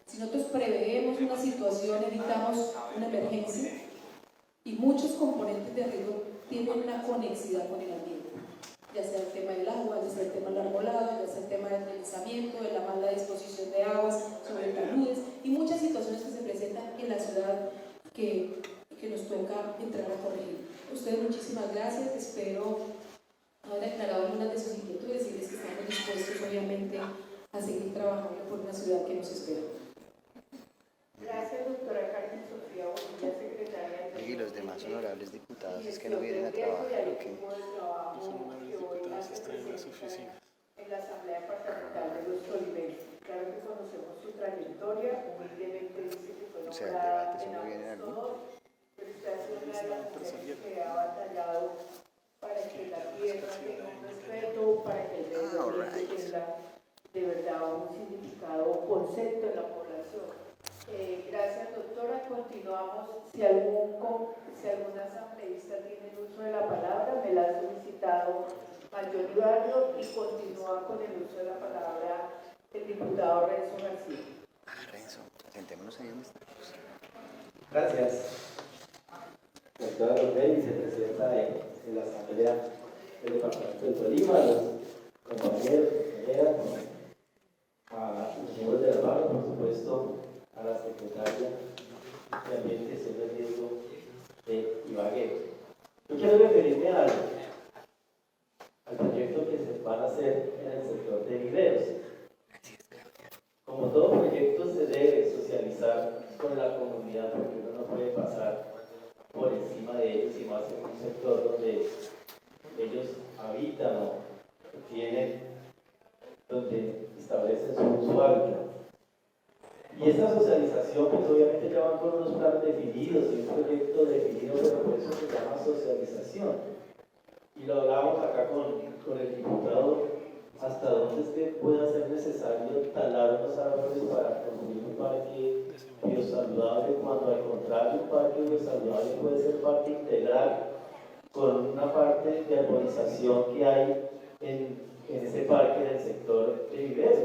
Si nosotros preveemos una situación, evitamos una emergencia, y muchos componentes de riesgo tienen una conexidad con el ambiente, ya sea el tema del agua, ya sea el tema del arbolado, ya sea el tema del deslizamiento, de la mala disposición de aguas sobre taludes, y muchas situaciones que se presentan en la ciudad que nos toca entrar a corregir. Ustedes, muchísimas gracias, espero haber aclarado algunas de sus inquietudes, y decirles que estamos dispuestos obviamente a seguir trabajando por una ciudad que nos espera. Gracias, doctora Carmen Sofía Bonilla, secretaria de... Y los demás honorables diputados es que no vienen a trabajar, ¿o qué? Están en las oficinas. En la Asamblea Departamental de los Tolimenses. Claro que conocemos su trayectoria, humildemente dice que fue nombrada en Abençodo, pero usted ha sido una de las mujeres que ha batallado para que la tierra tenga un respeto, para que el medio ambiente tenga de verdad un significado, un concepto en la población. Gracias, doctora. Continuamos. Si algún asambleísta tiene el uso de la palabra, me la ha solicitado Mayor Barrio, y continúa con el uso de la palabra el diputado Renzo García. Renzo, sentémonos ahí donde estamos. Gracias. Doctora Romero, vicepresidenta de la Asamblea del Departamento de Tolima, a los compañeros, compañeras, a los miembros de la barra, por supuesto, a la secretaria de Ambiente y Gestión del Riesgo de Ibagué. Yo quiero referirme al proyecto que se van a hacer en el sector de viveros. Como todo proyecto se debe socializar con la comunidad, porque uno no puede pasar por encima de ellos y más en un sector donde ellos habitan o tienen, donde establecen su hábitat. Y esta socialización, pues obviamente ya van con unos planes definidos y un proyecto definido, pero por eso se llama socialización. Y lo hablábamos acá con el diputado, hasta dónde es que pueda ser necesario talar unos árboles para construir un parque biosaludable, cuando al contrario un parque biosaludable puede ser parte integral con una parte de arborización que hay en ese parque del sector de viveros.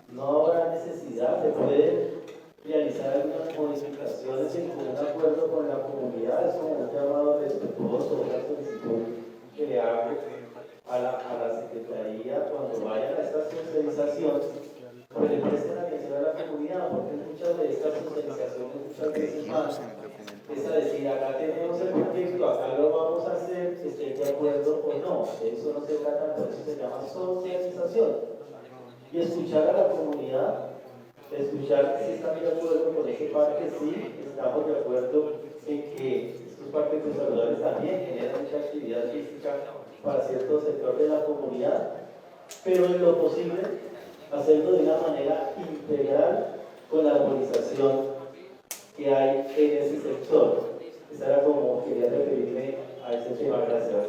No habrá necesidad, se pueden realizar algunas modificaciones en común acuerdo con la comunidad, es como un llamado respetuoso, una solicitud que le hago a la Secretaría cuando vayan a esta socialización, pues le presten atención a la comunidad, porque muchas de estas socializaciones muchas veces van es a decir, acá tenemos el proyecto, acá lo vamos a hacer, estén de acuerdo o no. De eso no se trata, por eso se llama socialización. Y escuchar a la comunidad, escuchar si están de acuerdo con ese parque, sí, estamos de acuerdo en que estos parques saludables también generan mucha actividad física para cierto sector de la comunidad, pero en lo posible hacerlo de una manera integral con la armonización que hay en ese sector. Esa era como quería referirme a ese tema. Gracias.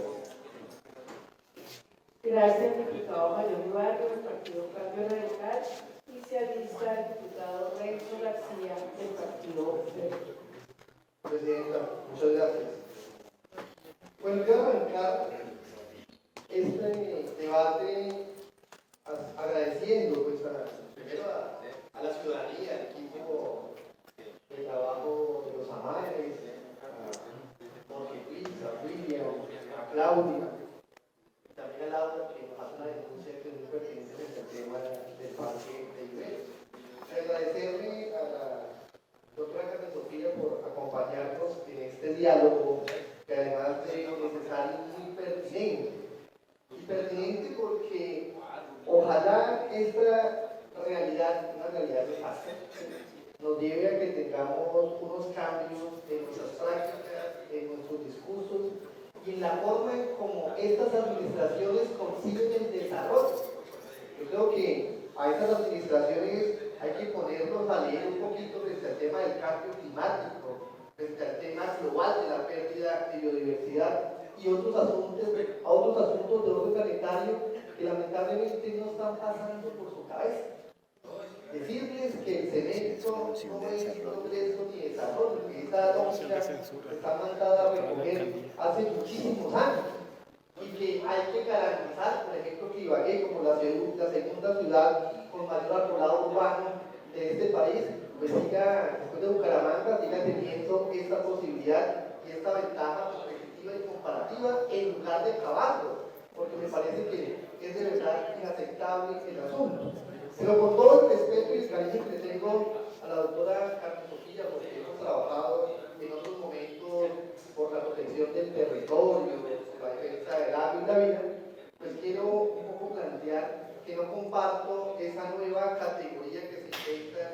Gracias, diputado Mayor Ibarra, del Partido Cambio Radical, y se alista el diputado Renzo García, del Partido Verde. Presidenta, muchas gracias. Bueno, quiero arrancar este debate agradeciendo pues, primero a la ciudadanía, al equipo de trabajo de los amares, a Jorge Luis, a William, a Claudia, y también a Laura, que nos hace una denuncia que es muy pertinente en el tema del parque de Iberia. Agradecerle a la doctora Carmen Sofía por acompañarnos en este diálogo, que además de necesario es muy pertinente. Y pertinente porque ojalá esta realidad, una realidad nefasta, nos lleve a que tengamos unos cambios en nuestras prácticas, en nuestros discursos y en la forma en cómo estas administraciones conciben el desarrollo. Yo creo que a estas administraciones hay que ponernos a leer un poquito frente al tema del cambio climático, frente al tema global de la pérdida de biodiversidad y otros asuntos de orden planetario que lamentablemente no están pasando por su cabeza. Decirles que el cemento no es progreso ni desarrollo, que esa lógica está mandada a recoger hace muchísimos años y que hay que garantizar, por ejemplo, que Ibagué, como la segunda ciudad con mayor arbolado urbano de este país, pues siga, después de Bucaramanga, siga teniendo esta posibilidad y esta ventaja competitiva y comparativa en lugar de acabarlo, porque me parece que es de verdad inaceptable el asunto. Pero con todo el respeto y el cariño que le tengo a la doctora Carmen Sofía, porque hemos trabajado en otros momentos por la protección del territorio, por la defensa del agua y la vida, pues quiero un poco plantear que no comparto esa nueva categoría que se inventa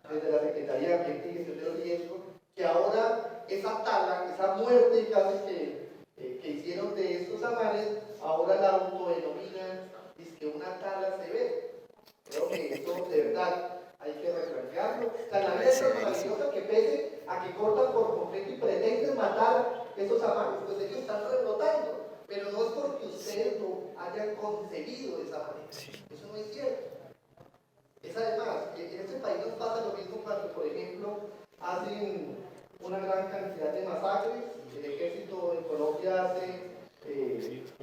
desde la Secretaría de Ambiente y Gestión de los Riesgos, que ahora esa tala, esa muerte casi que hicieron de estos amares, ahora la autodenominan, dice que una tala severa. Creo que eso de verdad hay que replantearlo. La naturaleza es maravillosa que pese a que cortan por completo y pretenden matar esos amares, pues ellos están rebrotando, pero no es porque ustedes lo hayan concebido de esa manera. Eso no es cierto. Es además, que en este país nos pasa lo mismo cuando, por ejemplo, hacen una gran cantidad de masacres. El ejército en Colombia hace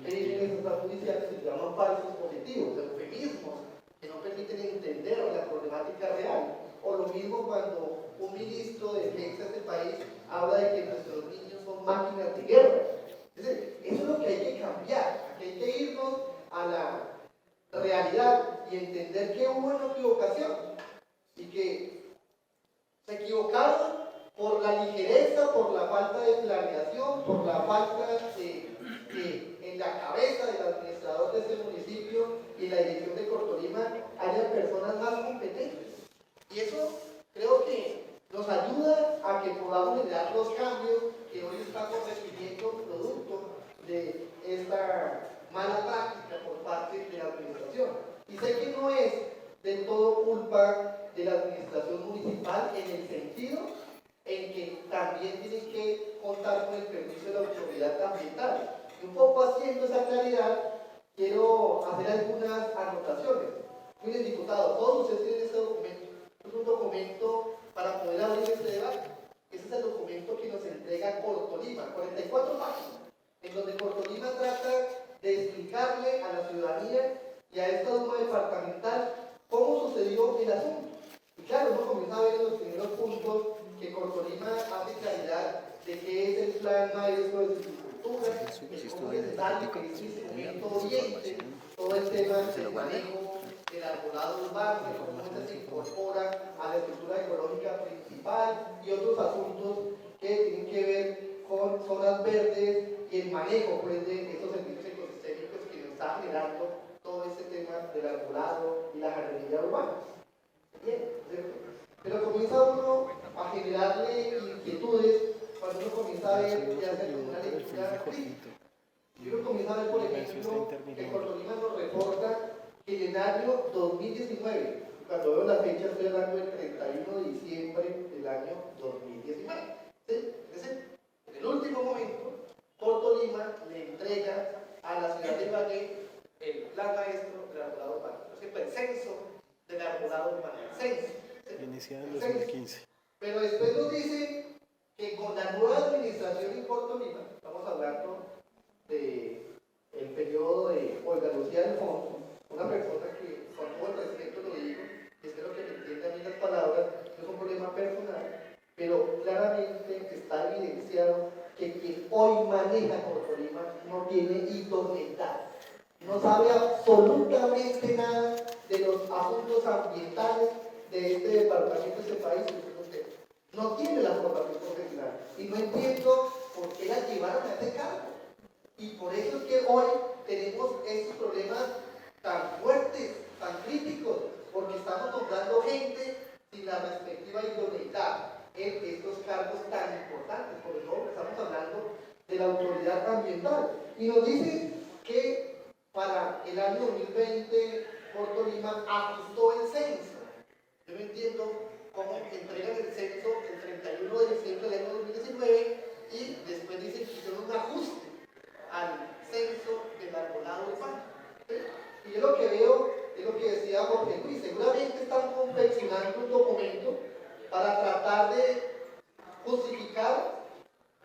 crímenes extrajudiciales que se llaman falsos positivos, eufemismos que no permiten entender la problemática real. O lo mismo cuando un ministro de defensa de este país habla de que nuestros niños son máquinas de guerra. Es decir, eso es lo que hay que cambiar, que hay que irnos a la realidad y entender que hubo una equivocación y que se equivocaron por la ligereza, por la falta de planeación, por la falta de en la cabeza del administrador de este municipio y la dirección de Cortolima haya personas más competentes. Y eso creo que nos ayuda a que podamos generar los cambios que hoy estamos recibiendo producto de esta mala práctica por parte de la administración. Y sé que no es del todo culpa de la administración municipal en el sentido en que también tienen que contar con el permiso de la autoridad ambiental. Y un poco haciendo esa claridad, quiero hacer algunas anotaciones. Miren, diputados, todos ustedes tienen este documento. Es un documento para poder abrir este debate. Ese es el documento que nos entrega Cortolima, 44 páginas, en donde Cortolima trata de explicarle a la ciudadanía y a esta Duma departamental cómo sucedió el asunto. Y claro, uno comienza a ver en los primeros puntos que Cortolima hace claridad de qué es el plan maestro de silvicultura, el cómo es necesario que este instrumento oriente todo el tema del manejo del arbolado urbano, de cómo se incorpora a la estructura ecológica principal y otros asuntos que que tienen que ver con zonas verdes y el manejo pues, de estos servicios ecosistémicos que nos está generando todo este tema del arbolado y la jardinería urbana. Bien, ¿cierto? Pero comienza uno a generarle inquietudes cuando uno comienza a ver y hacer una lectura crítica. Y uno comienza a ver, por ejemplo, que Cortolima nos reporta que en el año 2019, cuando veo la fecha estoy hablando del 31 de diciembre del año 2019, ¿sí? Es decir, en el último momento, Cortolima le entrega a la ciudad de Ibagué el plan maestro del arbolado urbano, el censo del arbolado urbano, el censo. Iniciado en 2015. Pero después nos dice que con la nueva administración en Cortolima, estamos hablando del periodo de Olga Lucía Alfonso, una persona que con todo el respeto lo digo, y espero que me entiendan bien las palabras, no es un problema personal, pero claramente está evidenciado que quien hoy maneja Cortolima no tiene idoneidad, no sabe absolutamente nada de los asuntos ambientales de este departamento, de este país, no tiene la formación profesional y no entiendo por qué la llevaron a este cargo. Y por eso es que hoy tenemos estos problemas tan fuertes, tan críticos, porque estamos nombrando gente sin la respectiva idoneidad en estos cargos tan importantes, sobre todo porque estamos hablando de la autoridad ambiental. Y nos dice que para el año 2020 Cortolima ajustó el censo. Yo no entiendo cómo entregan el censo el 31 de diciembre del año 2019 y después dicen que hicieron un ajuste al censo del arbolado urbano. ¿Sí? Y yo lo que veo es lo que decía Jorge Luis, seguramente están confeccionando un documento para tratar de justificar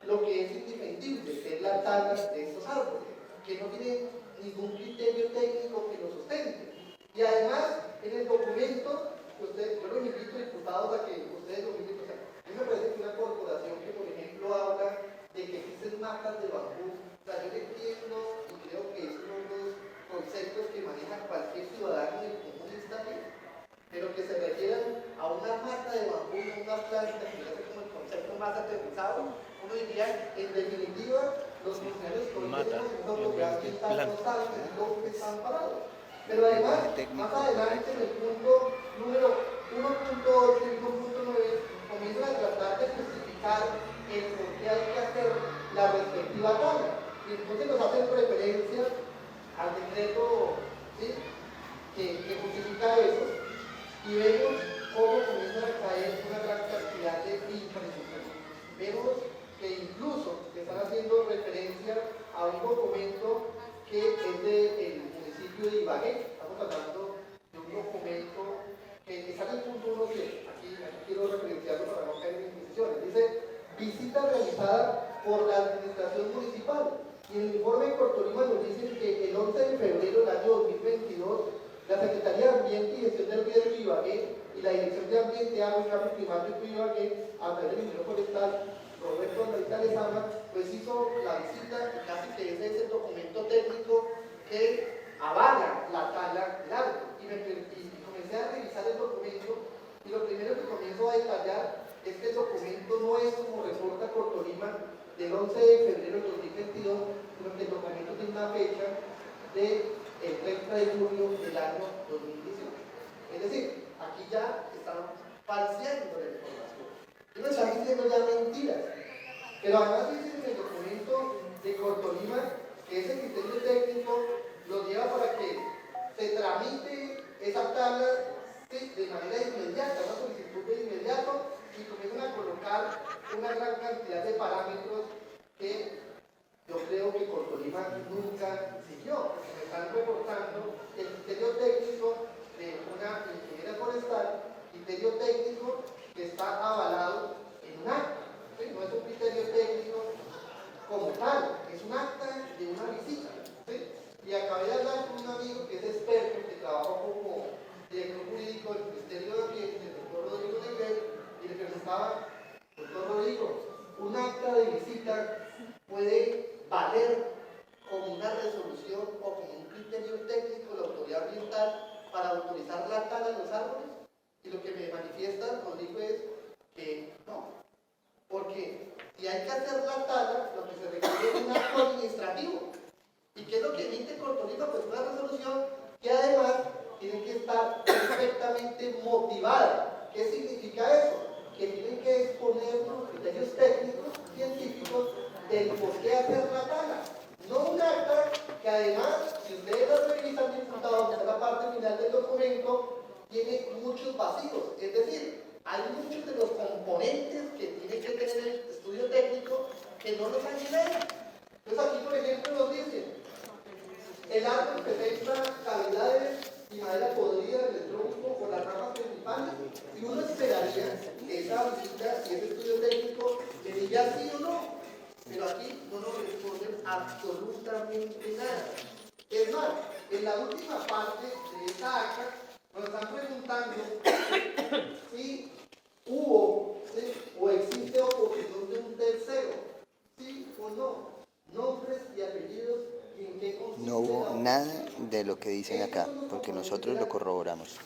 lo que es indefendible, que es la tala de estos árboles, que no tiene ningún criterio técnico que lo sustente. Y además, en el documento, yo los invito, diputados, a que ustedes lo inviten. O sea, a mí me parece que una corporación que, por ejemplo, habla de que existen matas de bambú, o sea, yo entiendo y creo que es uno de los conceptos que maneja cualquier ciudadano del común está bien, pero que se refieran a una mata de bambú, a una planta, que es como el concepto más aterrizado, uno diría, en definitiva, los funcionarios políticos en una autoridad ambiental no saben dónde están parados. Pero además, más adelante en el punto número 1.8 y 1.9 comienzan a tratar de justificar el por qué hay que hacer la respectiva tala. Y entonces nos hacen referencia al decreto, ¿sí?, que justifica eso, y vemos cómo comienzan a caer una gran cantidad de infraestructuras. Vemos que incluso están haciendo referencia a un documento que es del municipio de Ibagué. Estamos hablando de un documento que está en el punto 1, que aquí quiero referenciarlo para no caer en indecisiones. Dice, visita realizada por la administración municipal. Y en el informe de Cortolima nos dicen que el 11 de febrero del año 2022, la Secretaría de Ambiente y Gestión del Riesgo de Ibagué y la Dirección de Ambiente, Agua y Cambio Climático de Ibagué, a través del ingeniero forestal Roberto Andrés Lezama, pues hizo la visita, y casi que ese es el documento técnico que avala la tala del árbol. Y comencé a revisar el documento, y lo primero que comienzo a detallar es que el documento no es como reporta Cortolima del 11 de febrero de 2022, sino que el documento tiene una fecha del 30 de junio del año 2018. Es decir, aquí ya están falseando la información. Y no están diciendo ya mentiras. Pero además dicen en el documento de Cortolima que ese criterio técnico lo lleva para que se tramite esa tabla de manera inmediata, una solicitud de inmediato, y comienzan a colocar una gran cantidad de parámetros que yo creo que Cortolima nunca siguió, porque me están reportando el criterio técnico de una ingeniera forestal, criterio técnico que está avalado en un acta. ¿Sí? No es un criterio técnico como tal, es un acta de una visita. ¿Sí? Y acabé de hablar con un amigo que es experto, que trabajó como director jurídico del Ministerio de Ambiente, el doctor Rodrigo Negrel, y le preguntaba, doctor Rodrigo, un acta de visita puede valer como una resolución o como un criterio técnico de la autoridad ambiental para autorizar la tala de los árboles. Y lo que me manifiesta Rodrigo es que no, Porque si hay que hacer la tala, lo que se requiere es un acto administrativo. ¿Y qué es lo que emite Cortolima? Pues una resolución que además tiene que estar perfectamente motivada. ¿Qué significa eso? Que tienen que exponer los criterios técnicos, científicos, del por qué hacer la tala. No un acta que además, si ustedes lo revisan, diputados, que es la parte final del documento, tiene muchos vacíos. Es decir, hay muchos de los componentes que tiene que tener el estudio técnico que no los han llenado. Entonces aquí, por ejemplo, nos dicen, el árbol presenta cavidades y madera podrida en el tronco o las ramas principales. Y uno esperaría que esa visita y ese estudio técnico le diga sí o no. Pero aquí no nos responden absolutamente nada. Es más, en la última parte de esa acta nos están preguntando si hubo, ¿sí?, o existe oposición de un tercero, sí o no, nombres y apellidos. No hubo nada de lo que dicen acá, porque nosotros lo corroboramos.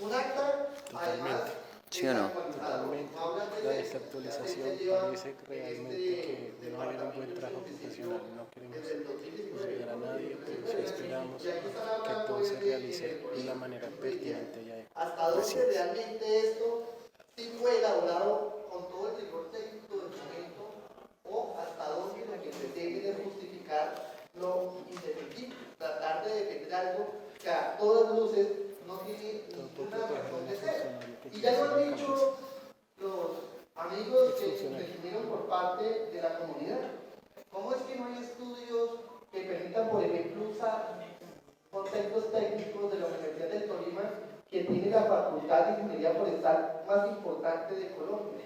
Un acta, además, ¿Sí o no? Totalmente. La desactualización parece realmente que no hay un buen trabajo profesional. No queremos juzgar a nadie, pero sí esperamos que todo se realice de la manera pertinente y adecuada. ¿Hasta dónde realmente esto sí fue elaborado con todo el rigor técnico del momento? ¿O hasta dónde lo que pretende es justificar lo indefendible? Tratar de defender algo que a todas luces no tiene ninguna razón de ser. Y ya lo han dicho los amigos que intervinieron por parte de la comunidad. ¿Cómo es que no hay estudios que permitan, por ejemplo, usar conceptos técnicos de la Universidad del Tolima, que tiene la facultad de ingeniería forestal más importante de Colombia,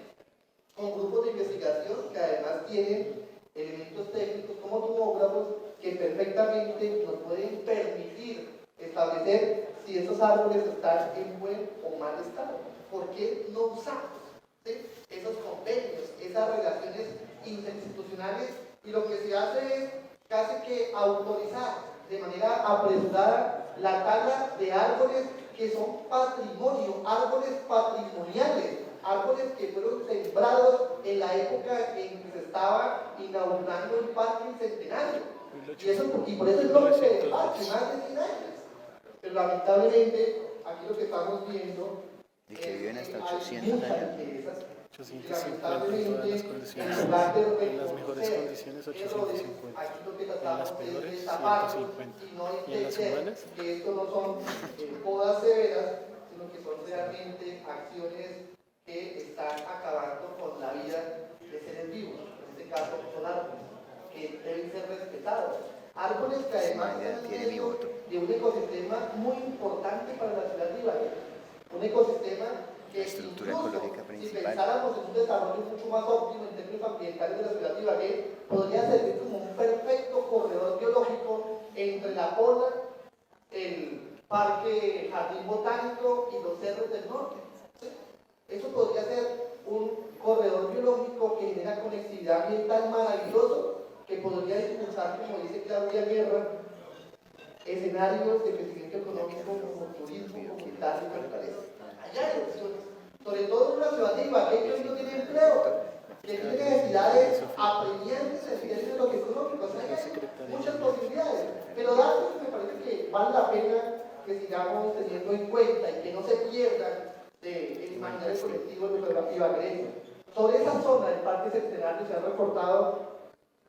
con grupos de investigación que además tienen elementos técnicos como tomógrafos que perfectamente nos pueden permitir establecer si esos árboles están en buen o mal estado? ¿Por qué no usamos, ¿sí?, esos convenios, esas relaciones interinstitucionales? Y lo que se hace es casi que autorizar de manera apresurada la tala de árboles que son patrimonio, árboles patrimoniales, árboles que fueron sembrados en la época en que se estaba inaugurando el Parque Centenario. Y por eso es lo que se debate, más de 100 años. Pero lamentablemente, aquí lo que estamos viendo de que viven hasta hay 800 muchas años. riquezas. 850 en todas las condiciones, en las mejores condiciones 850, en las peores 150, y en las humanas. Que esto no son podas severas, sino que son realmente acciones que están acabando con la vida de seres vivos, en este caso son árboles, que deben ser respetados. Árboles que además tiene mi voto. de un ecosistema muy importante para la ciudad de Ibagué, un ecosistema que estructura incluso ecológica principal. si pensáramos en un desarrollo mucho más óptimo en términos ambientales de la ciudad de Ibagué, podría servir como un perfecto corredor biológico entre la Pola, el Parque Jardín Botánico y los cerros del norte. ¿Sí? Eso podría ser un corredor biológico que genera conectividad ambiental maravilloso, que podría impulsar, como dice Claudia Guerra, escenarios de crecimiento económico como turismo, comunitario y fortaleza. Allá hay opciones, sobre todo en una ciudad de Ibagué que hoy no tiene empleo, que tiene necesidades apremiantes en términos de lo económico. O sea, hay muchas posibilidades, pero datos que me parece que vale la pena que sigamos teniendo en cuenta y que no se pierdan del imaginario colectivo de los ibaguereños. Sobre esa zona del Parque Centenario se han reportado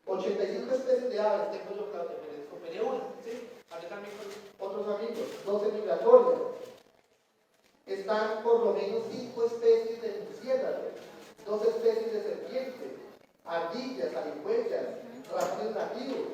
85 especies de aves. Tengo yo, claro, que les copié una, ¿sí? Aquí también con otros amigos, 12 migratorias. Están por lo menos 5 especies de murciélagos, 2 especies de serpientes, ardillas, alicuellas, ratones nativos.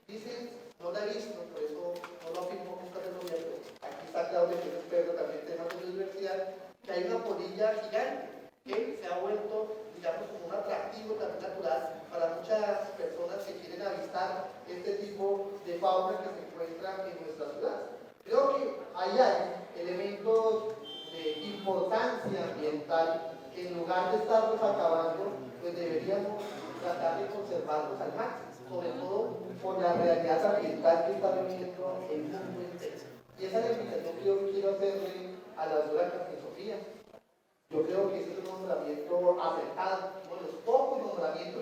Dicen, no la he visto, por eso no lo afirmo nunca del gobierno. Aquí está Claudia, que es experto también en temas de biodiversidad, que hay una polilla gigante que se ha vuelto, digamos, como un atractivo también natural para muchas personas que quieren avistar este tipo de fauna que se encuentra en nuestra ciudad. Creo que ahí hay elementos de importancia ambiental que en lugar de estarlos acabando, pues deberíamos tratar de conservarlos al máximo, sobre todo por la realidad ambiental que está viviendo el mundo entero. Y esa es la invitación que yo quiero hacerle a la doctora Carmen Sofía. Yo creo que ese es un nombramiento acertado, uno de los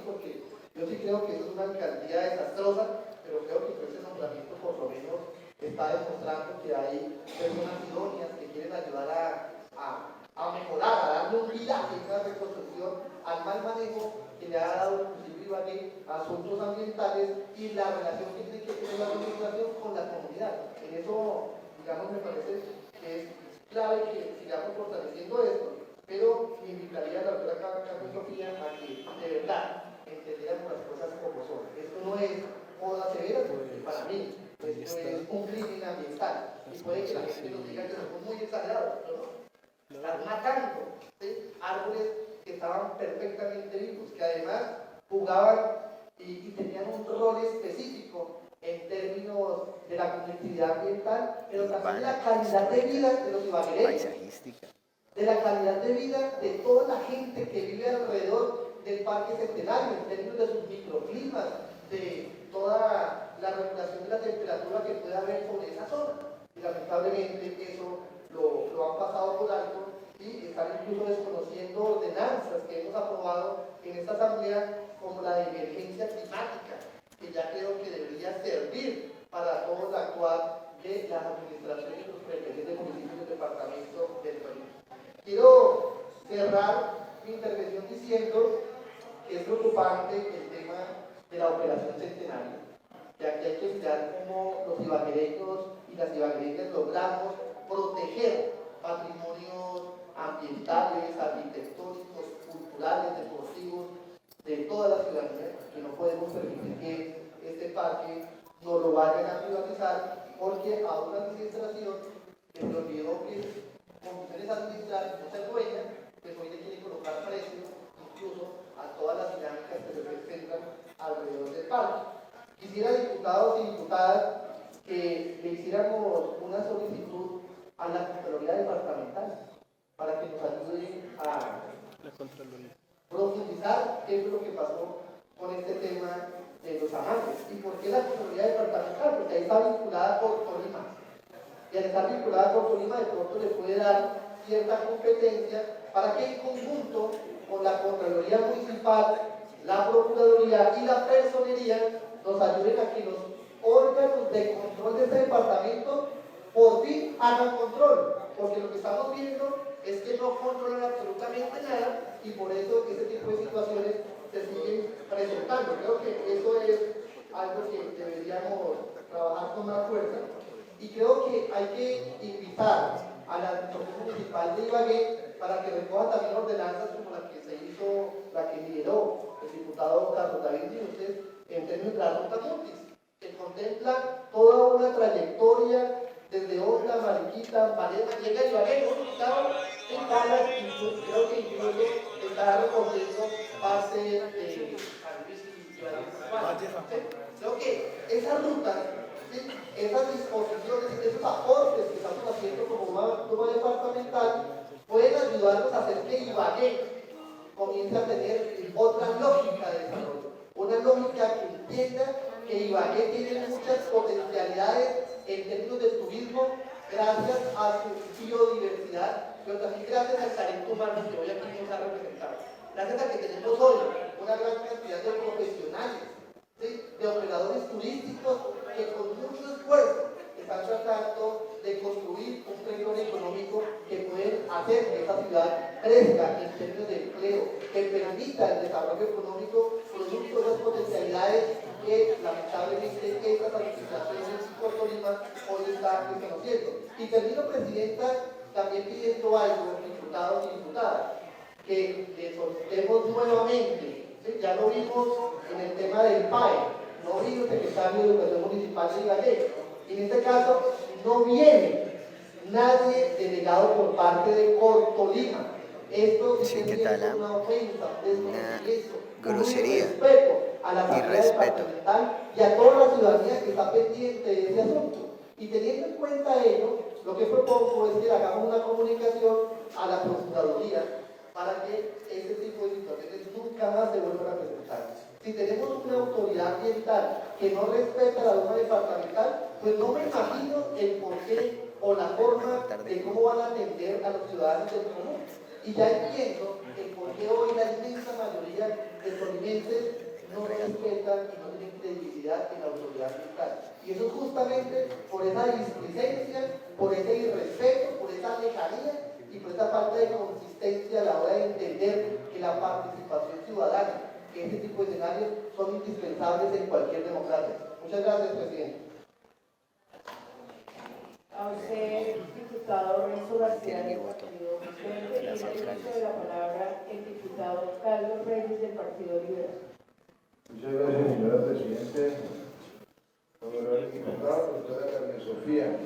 aquí, porque yo sí creo que eso es una alcaldía desastrosa, pero creo que con ese nombramiento por lo menos está demostrando que hay personas idóneas que quieren ayudar a mejorar, a darle un viraje, una reconstrucción al mal manejo que le ha dado el municipio de Ibagué a asuntos ambientales y la relación que tiene que tener la administración con la comunidad. En eso, digamos, me parece que es clave que sigamos fortaleciendo esto, pero me invitaría a la doctora Carmen Sofía a que de verdad entendiéramos las cosas como son. Esto no es moda severa, porque para mí esto es un crimen ambiental y puede que la gente nos diga que somos muy exagerados, pero no. Están matando, ¿sí?, árboles que estaban perfectamente vivos, que además jugaban y tenían un rol específico en términos de la conectividad ambiental, pero también de la calidad de vida de los ibaguereños, de la calidad de vida de toda la gente que vive alrededor del Parque Centenario, en términos de sus microclimas, de toda la regulación de la temperatura que puede haber sobre esa zona. Y lamentablemente eso lo han pasado por alto y están incluso desconociendo ordenanzas que hemos aprobado en esta asamblea, como la de emergencia climática, que ya creo que debería servir para todo el actuar de las administraciones y los prefectos de municipios del departamento del país. Quiero cerrar mi intervención diciendo que es preocupante el tema de la operación Centenario, ya que hay que mirar cómo los ibaguereños y las ibaguereñas logramos proteger patrimonios ambientales, arquitectónicos, culturales, deportivos de toda la ciudadanía, que no podemos permitir que este parque no lo vayan a privatizar, porque a una administración que se olvidó que como ustedes administrar, no ser dueña, pues hoy le quiere colocar precio incluso a todas las dinámicas que se presentan alrededor del parque. Quisiera, diputados y diputadas, que le hiciéramos una solicitud a la Contraloría Departamental para que nos ayude a profundizar qué es lo que pasó con este tema de los amantes. ¿Y por qué la Contraloría Departamental? Porque ahí está vinculada por Tolima. Y al estar vinculada por Tolima, de pronto le puede dar cierta competencia para que en conjunto con la Contraloría Municipal, la Procuraduría y la Personería nos ayuden a que los órganos de control de este departamento por fin hagan control, porque lo que estamos viendo es que no controlan absolutamente nada y por eso ese tipo de situaciones se siguen presentando. Creo que eso es algo que deberíamos trabajar con más fuerza y creo que hay que invitar a la Administración Municipal de Ibagué para que recoja también ordenanzas como la que se hizo, la que lideró el diputado Carlos David Dioses en términos de la ruta Mutis, que contempla toda una trayectoria desde Honda, Mariquita, Valera, llega a Ibagué, ¿no? Estaba en Calas, creo que incluso está recorriendo base de San Luis y Valle. Creo que esa ruta, ¿sí?, esas disposiciones, esos aportes que estamos haciendo como una departamental pueden ayudarnos a hacer que Ibagué comience a tener otra lógica de desarrollo, una lógica que entienda que Ibagué tiene muchas potencialidades en términos de turismo gracias a su biodiversidad, pero también gracias al talento humano que hoy aquí nos ha representado. Gracias a que tenemos hoy una gran cantidad de profesionales, ¿sí?, de operadores turísticos que con mucho esfuerzo están tratando de construir un territorio económico que puede hacer que esta ciudad crezca en términos de empleo, que permita el desarrollo económico producto de esas potencialidades que lamentablemente estas administraciones y Puerto Lima hoy están desconociendo. Y termino, Presidenta, también pidiendo algo, diputados y diputadas, que le soltemos nuevamente, ¿sí?, ya lo vimos en el tema del PAE, no vino el secretario de Educación Municipal de Ibagué, y en este caso no viene nadie delegado por parte de Cortolima. Esto sí que es una ofensa, un grosería, un irrespeto a la Asamblea Departamental y a toda la ciudadanía que está pendiente de ese asunto. Y teniendo en cuenta ello, lo que propongo es que hagamos una comunicación a la Procuraduría para que este tipo de situaciones nunca más se vuelvan a presentar. Si tenemos una autoridad ambiental que no respeta la norma departamental, pues no me imagino el porqué o la forma de cómo van a atender a los ciudadanos del común. Y ya entiendo el por qué hoy la inmensa mayoría de tolimenses no respetan y no tienen credibilidad en la autoridad ambiental. Y eso es justamente por esa displicencia, por ese irrespeto, por esa lejanía y por esa falta de consistencia a la hora de entender que la participación ciudadana, que este tipo de escenarios son indispensables en cualquier democracia. Muchas gracias, presidente. A usted, diputado Renzo García del Partido Verde, y el uso de la palabra el diputado Carlos Reyes del Partido Liberal. Muchas gracias, señora Presidente. Honorable diputada, doctora Carmen Sofía,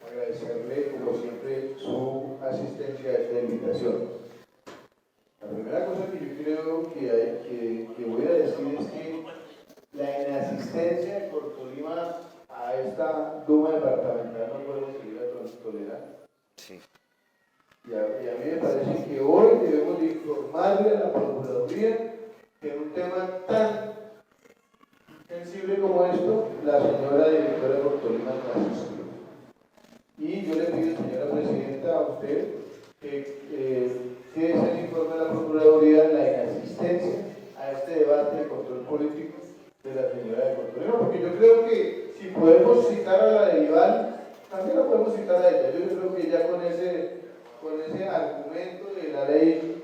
agradecerle, como siempre, su asistencia a esta invitación. La primera cosa que yo creo que voy a decir es que la inasistencia de Cortolima a esta Duma departamental no podemos seguir tolerando. Sí. Y a mí me parece que hoy debemos de informarle a la Procuraduría que en un tema tan sensible como esto, la señora directora de Cortolima no asistió. Y yo le pido, señora Presidenta, a usted que se el informe de la Procuraduría la inasistencia a este debate de control político de la señora de Cortolima, porque yo creo que si podemos citar a la de Iván, también la podemos citar a ella. Yo creo que ya con ese argumento de la ley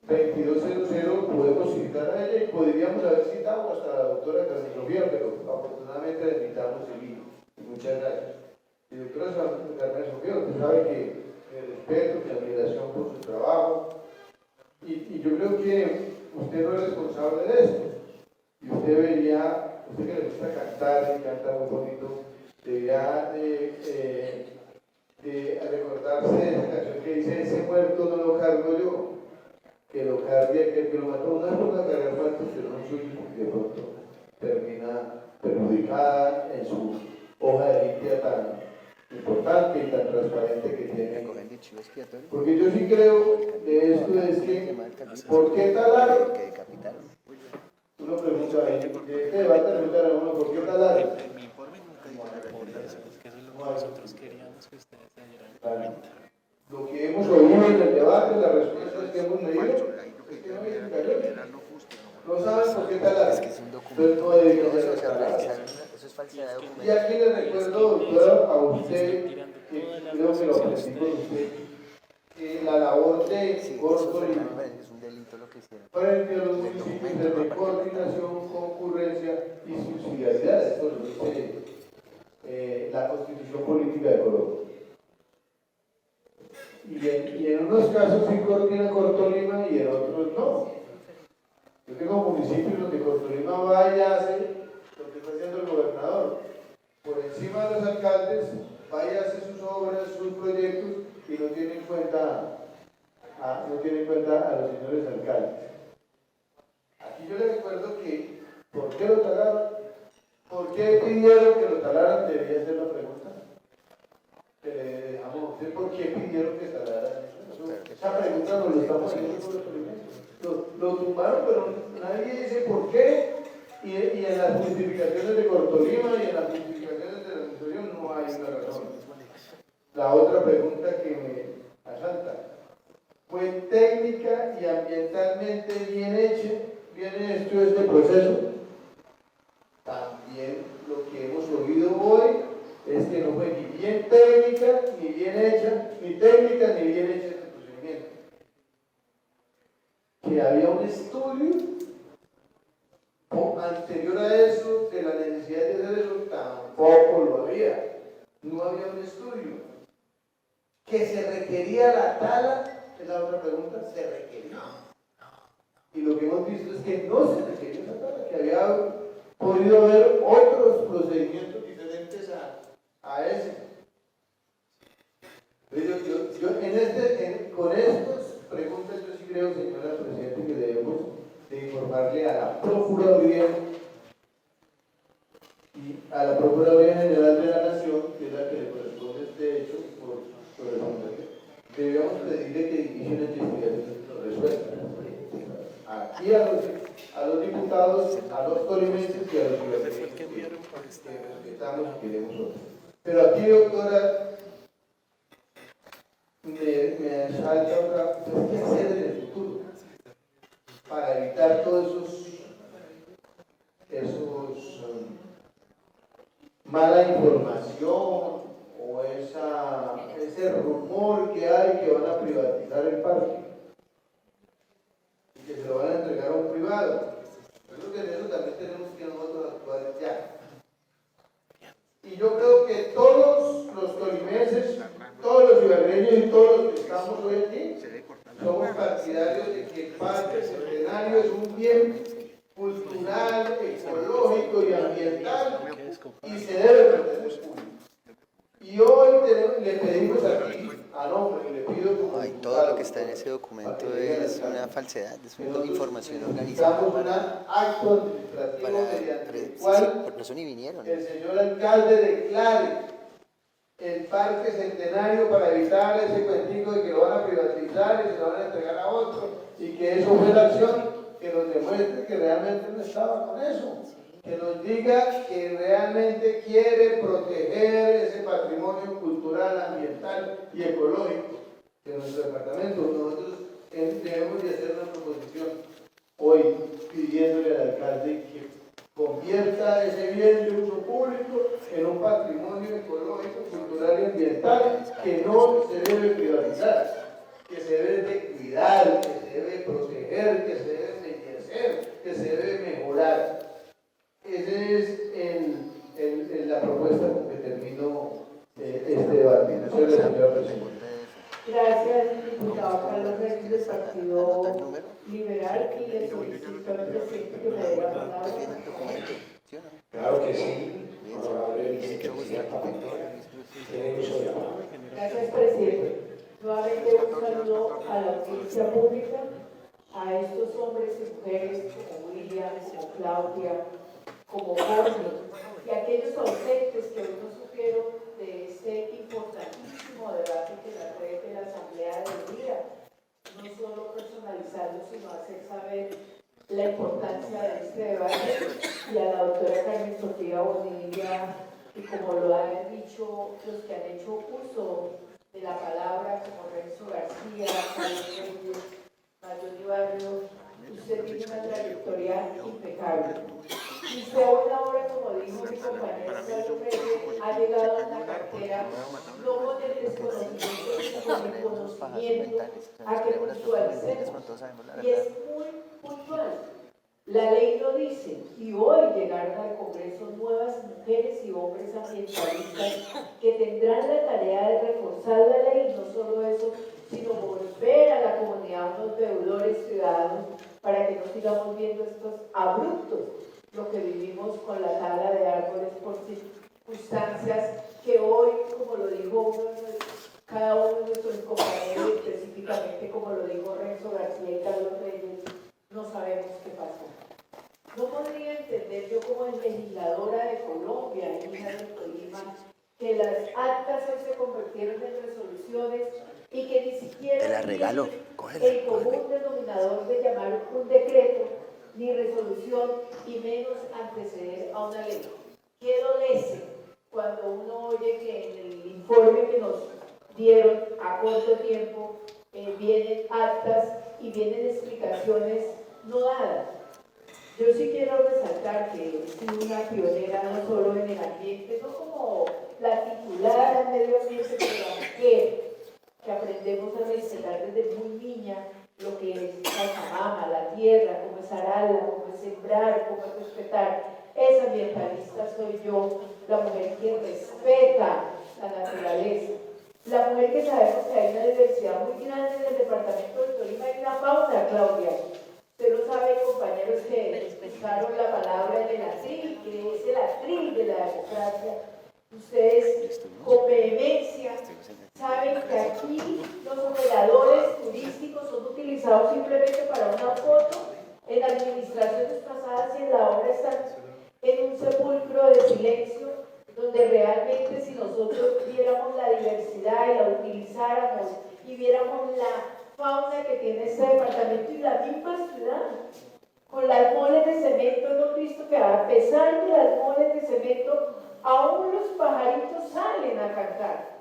2200 podemos citar a ella y podríamos haber citado hasta la doctora Carmen Sofía, pero afortunadamente la invitamos y vino. Muchas gracias. Y doctora Carmen Sofía, usted sabe que respeto, mi admiración por su trabajo, y yo creo que usted no es responsable de esto. Y usted debería, usted que le gusta cantar y canta muy bonito, debería de recordarse de esa canción que dice: ese muerto no lo cargo yo, que lo cargue aquel que lo mató. No es por la cargar muertos, pero no suyo, porque de pronto termina perjudicada en su hoja de limpia tan importante y tan transparente que tiene. Porque yo sí creo de esto es que, ¿por qué talar? Uno pregunta ahí, ¿qué debate preguntar a uno? ¿Por qué talar? Mi informe nunca dijo eso, porque eso es lo que nosotros queríamos que ustedes se dieran cuenta. Lo que hemos oído en el debate, las respuestas que hemos leído, es que no hay indicaciones. No saben por qué talar. Entonces no deben ser taladas. Y aquí le recuerdo, doctora, a usted, que creo que lo aprendí con usted, que la labor de Cortolima frente a los municipios es de coordinación, concurrencia y subsidiariedad. Esto lo dice la Constitución Política de Colombia. Y en unos casos sí coordina Cortolima y en otros no. Yo tengo municipios donde Cortolima va y hace lo que está haciendo el gobernador. Por encima de los alcaldes, va y hace sus obras, sus proyectos y no tiene en cuenta a los señores alcaldes. Aquí yo le recuerdo que, ¿por qué lo talaron? ¿Por qué pidieron que lo talaran? Debería ser la pregunta. ¿Por qué pidieron que talaran eso? Esa pregunta nos lo estamos haciendo sobre los alimentos. Lo tumbaron, pero nadie dice por qué. Y en las justificaciones de Cortolima y en las justificaciones de la administración no hay una razón. La otra pregunta que me asalta: ¿fue técnica y ambientalmente bien hecho este proceso? También lo que hemos oído hoy es que no fue ni bien técnica, ni bien hecha, ni técnica, ni bien hecha este procedimiento. Que había un estudio anterior a eso, de la necesidad de hacer eso, tampoco lo había. No había un estudio. Que se requería la tala, es la otra pregunta, se requería. Y lo que hemos visto es que no se requería esa tala, que había podido haber otros procedimientos diferentes a ese. Con estas preguntas yo sí creo, señora Presidenta, que debemos de informarle a la Procuraduría y a la Procuraduría General de la Nación, que es la que le corresponde este hecho por responder. Debemos pedirle que inicie una investigación y lo resuelva. Aquí a los diputados, a los tolimenses y a los ciudadanos que respetamos y queremos otros. Pero aquí, doctora, me me salta otra, entonces, ¿qué hacer en el futuro? Para evitar todos esos mala información o ese rumor que hay que van a privatizar el parque y que se lo van a entregar a un privado. Yo creo que en eso también tenemos que nosotros actuar ya. Y yo creo que todos los tolimenses, todos los ibarreños y todos los que estamos hoy aquí, somos partidarios de que el Parque Centenario es un bien cultural, ecológico y ambiental y se debe proteger. Y hoy le pedimos aquí, a nombre, le pido como Ay, todo lo que está en ese documento es una falsedad, es una información organizada un acto administrativo mediante el cual por eso ni vinieron. el señor alcalde declare el Parque Centenario para evitar ese cuentico de que lo van a privatizar y se lo van a entregar a otro y que eso fue la acción que nos demuestre que realmente no estaba con eso, que nos diga que realmente quiere proteger ese patrimonio cultural, ambiental y ecológico de nuestro departamento. Nosotros debemos de hacer una proposición hoy pidiéndole al alcalde que convierta ese bien de uso público en un patrimonio ecológico, cultural y ambiental que no se debe privatizar, que se debe de cuidar, que se debe proteger, que se debe embellecer, que se debe mejorar. Esa es la propuesta con que termino este debate. Muchas gracias, señor presidente. Gracias, diputado Carlos Reyes del Partido Liberal, y le solicito al presidente que me dé la palabra. Claro que sí, honorable vicepresidenta. Tiene uso de la palabra. Gracias, presidente. Nuevamente un saludo a la audiencia pública, a estos hombres y mujeres como William, como Claudia, como Jorge, y aquellos ausentes que hoy no supieron de este importantísimo debate que la red de la Asamblea del día, no solo personalizarlo, sino hacer saber la importancia de este debate, y a la doctora Carmen Sofía Bonilla, y como lo han dicho los que han hecho uso de la palabra, como Renzo García, Carlos Reyes, Mayor Barrio, usted tiene una trayectoria impecable. Y usted ahora, como dijo mi compañero Carlos Reyes, ha llegado a una cartera no con el desconocimiento, sino con el conocimiento a que puntualicemos. Y es muy puntual. La ley lo dice, y hoy llegaron al Congreso nuevas mujeres y hombres ambientalistas que tendrán la tarea de reforzar la ley, y no solo eso, sino volver a la comunidad unos deudores ciudadanos para que no sigamos viendo estos abruptos, lo que vivimos con la tala de árboles por circunstancias que hoy, como lo dijo cada uno de nuestros compañeros, específicamente como lo dijo Renzo García y Carlos Reyes, no sabemos qué pasó. No podría entender yo como legisladora de Colombia, hija de Tolima, que las actas hoy se convirtieron en resoluciones y que ni siquiera el común denominador de llamar un decreto ni resolución y menos anteceder a una ley. ¿Qué dolece cuando uno oye que en el informe que nos dieron a corto tiempo vienen actas y vienen explicaciones no dadas? Yo sí quiero resaltar que he sido una pionera no solo en el ambiente, no como la titular al medio ambiente, pero la mujer, que aprendemos a respetar desde muy niña lo que es la mama, la tierra, cómo es ararla, cómo es sembrar, cómo es respetar. Esa ambientalista soy yo, la mujer que respeta la naturaleza, la mujer que sabemos que hay una diversidad muy grande en el departamento de Tolima, hay una fauna, Claudia. Usted lo sabe, compañeros, que escucharon la palabra en el atril, que es el atril de la democracia. Ustedes, con vehemencia, saben que aquí los operadores turísticos son utilizados simplemente para una foto. En administraciones pasadas y en la obra están en un sepulcro de silencio, donde realmente si nosotros viéramos la diversidad y la utilizáramos y viéramos la fauna que tiene este departamento y la misma ciudad, con las moles de cemento, hemos visto que a pesar de las moles de cemento, aún los pajaritos salen a cantar.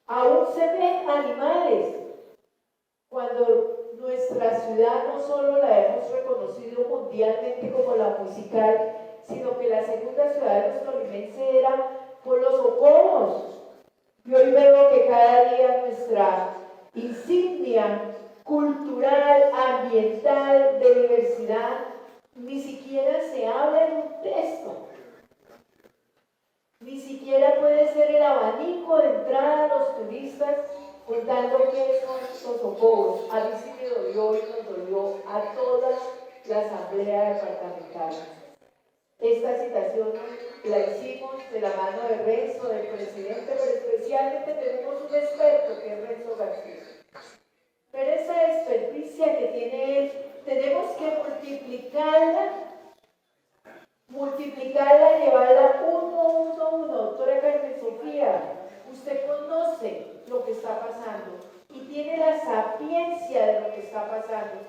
Aún se ven animales. Cuando nuestra ciudad no solo la hemos reconocido mundialmente como la musical, sino que la segunda ciudad de los tolimenses era por los ocomos. Y hoy veo que cada día nuestra insignia cultural, ambiental, de diversidad, ni siquiera se habla en un texto. Ni siquiera puede ser el abanico de entrada a los turistas contando qué son los ocomos. A mí sí me dolió y nos dolió a toda la asamblea departamental. Esta citación la hicimos de la mano de Renzo, del presidente, pero especialmente tenemos un experto que es Renzo García. Pero esa experticia que tiene él, tenemos que multiplicarla, llevarla uno. Doctora Carmen Sofía, usted conoce lo que está pasando y tiene la sapiencia de lo que está pasando.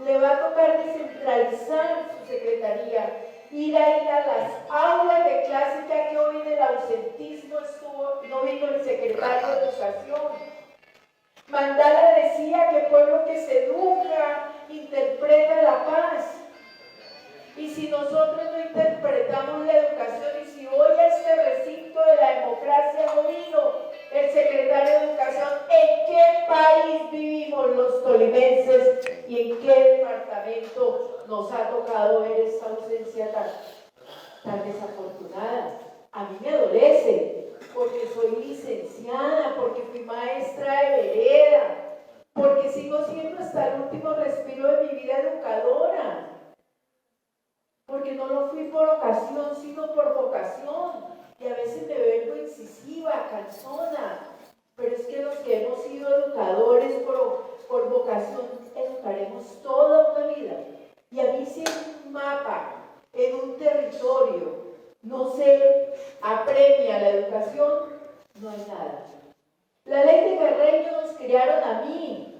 Le va a tocar descentralizar su secretaría, ir a las aulas de clase, ya que hoy en el ausentismo no vino el secretario de Educación. Mandala decía que pueblo que se educa interpreta la paz. Y si nosotros no interpretamos la educación, y si hoy a este recinto de la democracia no vino el secretario de Educación, ¿en qué país vivimos los tolimenses y en qué departamento nos ha tocado ver esta ausencia tan desafortunada? A mí me adolece, porque soy licenciada, porque fui maestra de vereda, porque sigo siendo hasta el último respiro de mi vida educadora, porque no lo fui por ocasión, sino por vocación, y a veces me vuelvo incisiva, cansona, pero es que los que hemos sido educadores por vocación, educaremos toda una vida. Y a mí si en un mapa, en un territorio, no se apremia la educación, no hay nada. La ley de Carreño nos criaron a mí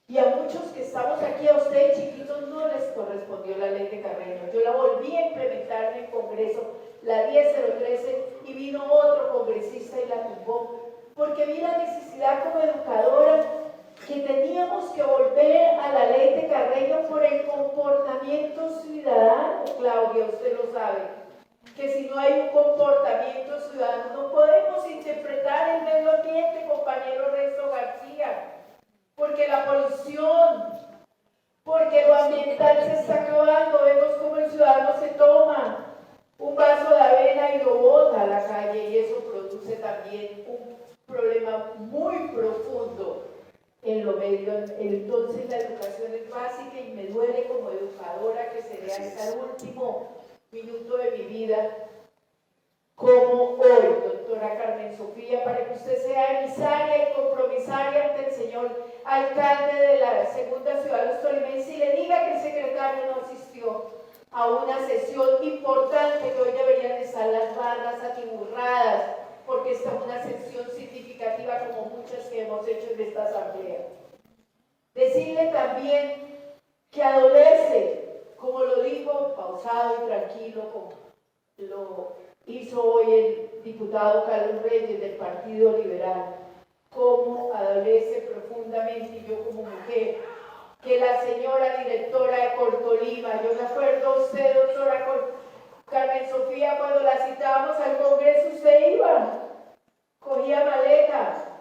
y a muchos que estamos aquí, a ustedes chiquitos, no les correspondió la ley de Carreño. Yo la volví a implementar en el Congreso, la 10013, y vino otro congresista y la tumbó, porque vi la necesidad como educadora que teníamos que volver a la ley de Carreño por el comportamiento ciudadano. Claudia, usted lo sabe, que si no hay un comportamiento ciudadano no podemos interpretar el medio ambiente, compañero Renzo García, porque la polución, porque lo ambiental se está acabando. Vemos cómo el ciudadano se toma un vaso de avena y lo bota a la calle, y eso produce también un problema muy profundo en lo medio. Entonces la educación es básica y me duele como educadora que seré hasta el último minuto de mi vida, como hoy, doctora Carmen Sofía, para que usted sea emisaria y compromisaria ante el señor alcalde de la segunda ciudad de los tolimenses y le diga que el secretario no asistió a una sesión importante, que hoy deberían estar las barras atiburradas, porque esta es una sesión significativa como muchas que hemos hecho en esta asamblea. Decirle también que adolece, como lo dijo pausado y tranquilo, como lo hizo hoy el diputado Carlos Reyes del Partido Liberal, como adolece profundamente, y yo como mujer, que la señora directora de Cortolima, yo me acuerdo usted, doctora Carmen Sofía, cuando la citábamos al Congreso, usted iba, cogía maleta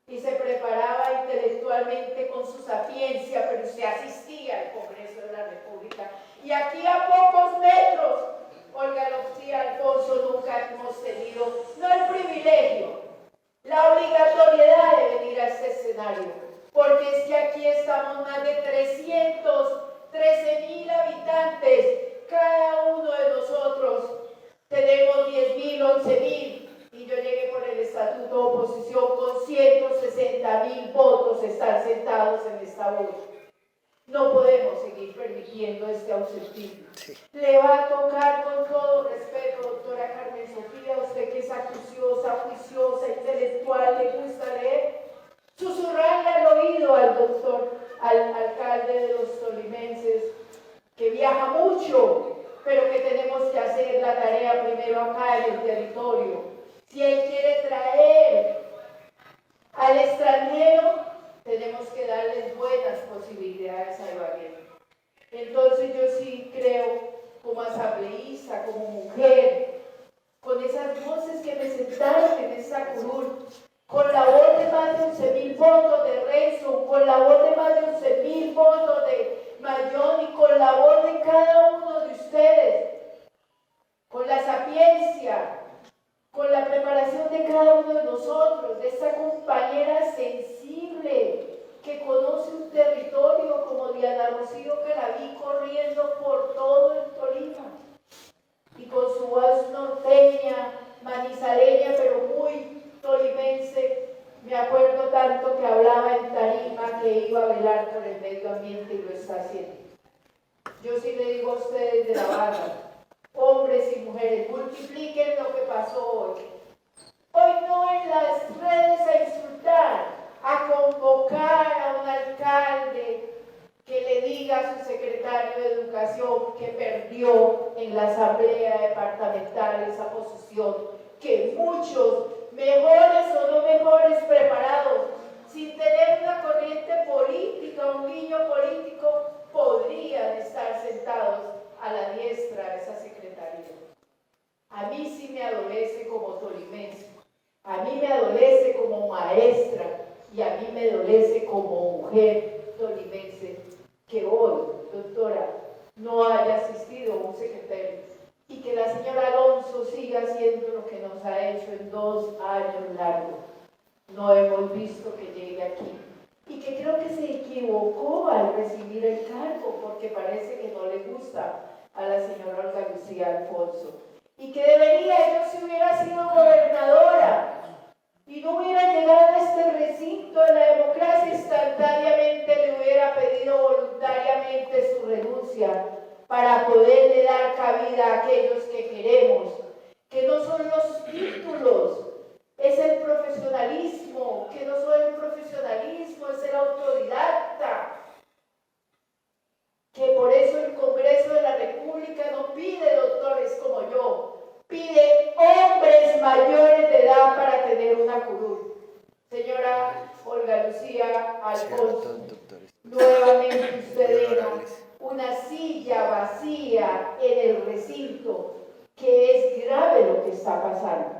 y se preparaba intelectualmente con su sapiencia, pero usted asistía al Congreso de la República. Y aquí a pocos metros, Olga Lucía Alfonso, nunca hemos tenido, no el privilegio, la obligatoriedad de venir a este escenario, porque es que aquí estamos más de 313.000 habitantes, cada uno de nosotros tenemos 10.000, 11.000, y yo llegué por el estatuto de oposición con 160.000 votos estar sentados en esta bolsa. No podemos seguir permitiendo este ausentismo. Sí. Le va a tocar, con todo respeto, doctora Carmen Sofía, usted que es acuciosa, juiciosa, intelectual, le gusta leer, susurrarle al oído al alcalde de los tolimenses, que viaja mucho, pero que tenemos que hacer la tarea primero acá en el territorio. Si él quiere traer Al extranjero tenemos que darles buenas posibilidades a Ibagué. Entonces yo sí creo, como asambleísta, como mujer, con esas voces que me sentaron en esta curul, con la voz de más de 11.000 votos de Renzo, con la voz de más de 11.000 votos de Mayón y con la voz de cada uno de ustedes, con la sapiencia, con la preparación de cada uno de nosotros, de esta compañera sensible que conoce un territorio como Diana Rocío, que la vi corriendo por todo el Tolima, y con su voz norteña, manizaleña, pero muy tolimense. Me acuerdo tanto que hablaba en tarima que iba a velar por el medio ambiente y lo está haciendo. Yo sí le digo a ustedes de la barra, hombres y mujeres, multipliquen lo que pasó hoy. Hoy no en las redes a insultar, a convocar a un alcalde que le diga a su secretario de Educación que perdió en la asamblea departamental esa posición, que muchos, mejores o no mejores preparados, sin tener una corriente política, un guiño político, podrían estar sentados a la diestra de esa secretaría. A mí sí me adolece como tolimense, a mí me adolece como maestra y a mí me adolece como mujer tolimense que hoy, doctora, no haya asistido un secretario y que la señora Alonso siga haciendo lo que nos ha hecho en 2 años largos. No hemos visto que llegue aquí y que creo que se equivocó al recibir el cargo porque parece que no le gusta a la señora Olga Lucía Alfonso y que debería, yo si hubiera sido gobernadora y no hubiera llegado a este recinto de la democracia, instantáneamente le hubiera pedido voluntariamente su renuncia para poderle dar cabida a aquellos que queremos, que no son los títulos, es el profesionalismo, que no son el profesionalismo, es el autodidacta, que por eso el Congreso de la República no pide doctores como yo, pide hombres mayores de edad para tener una curul. Señora Olga Lucía Alfonso, nuevamente usted deja una silla vacía en el recinto, que es grave lo que está pasando,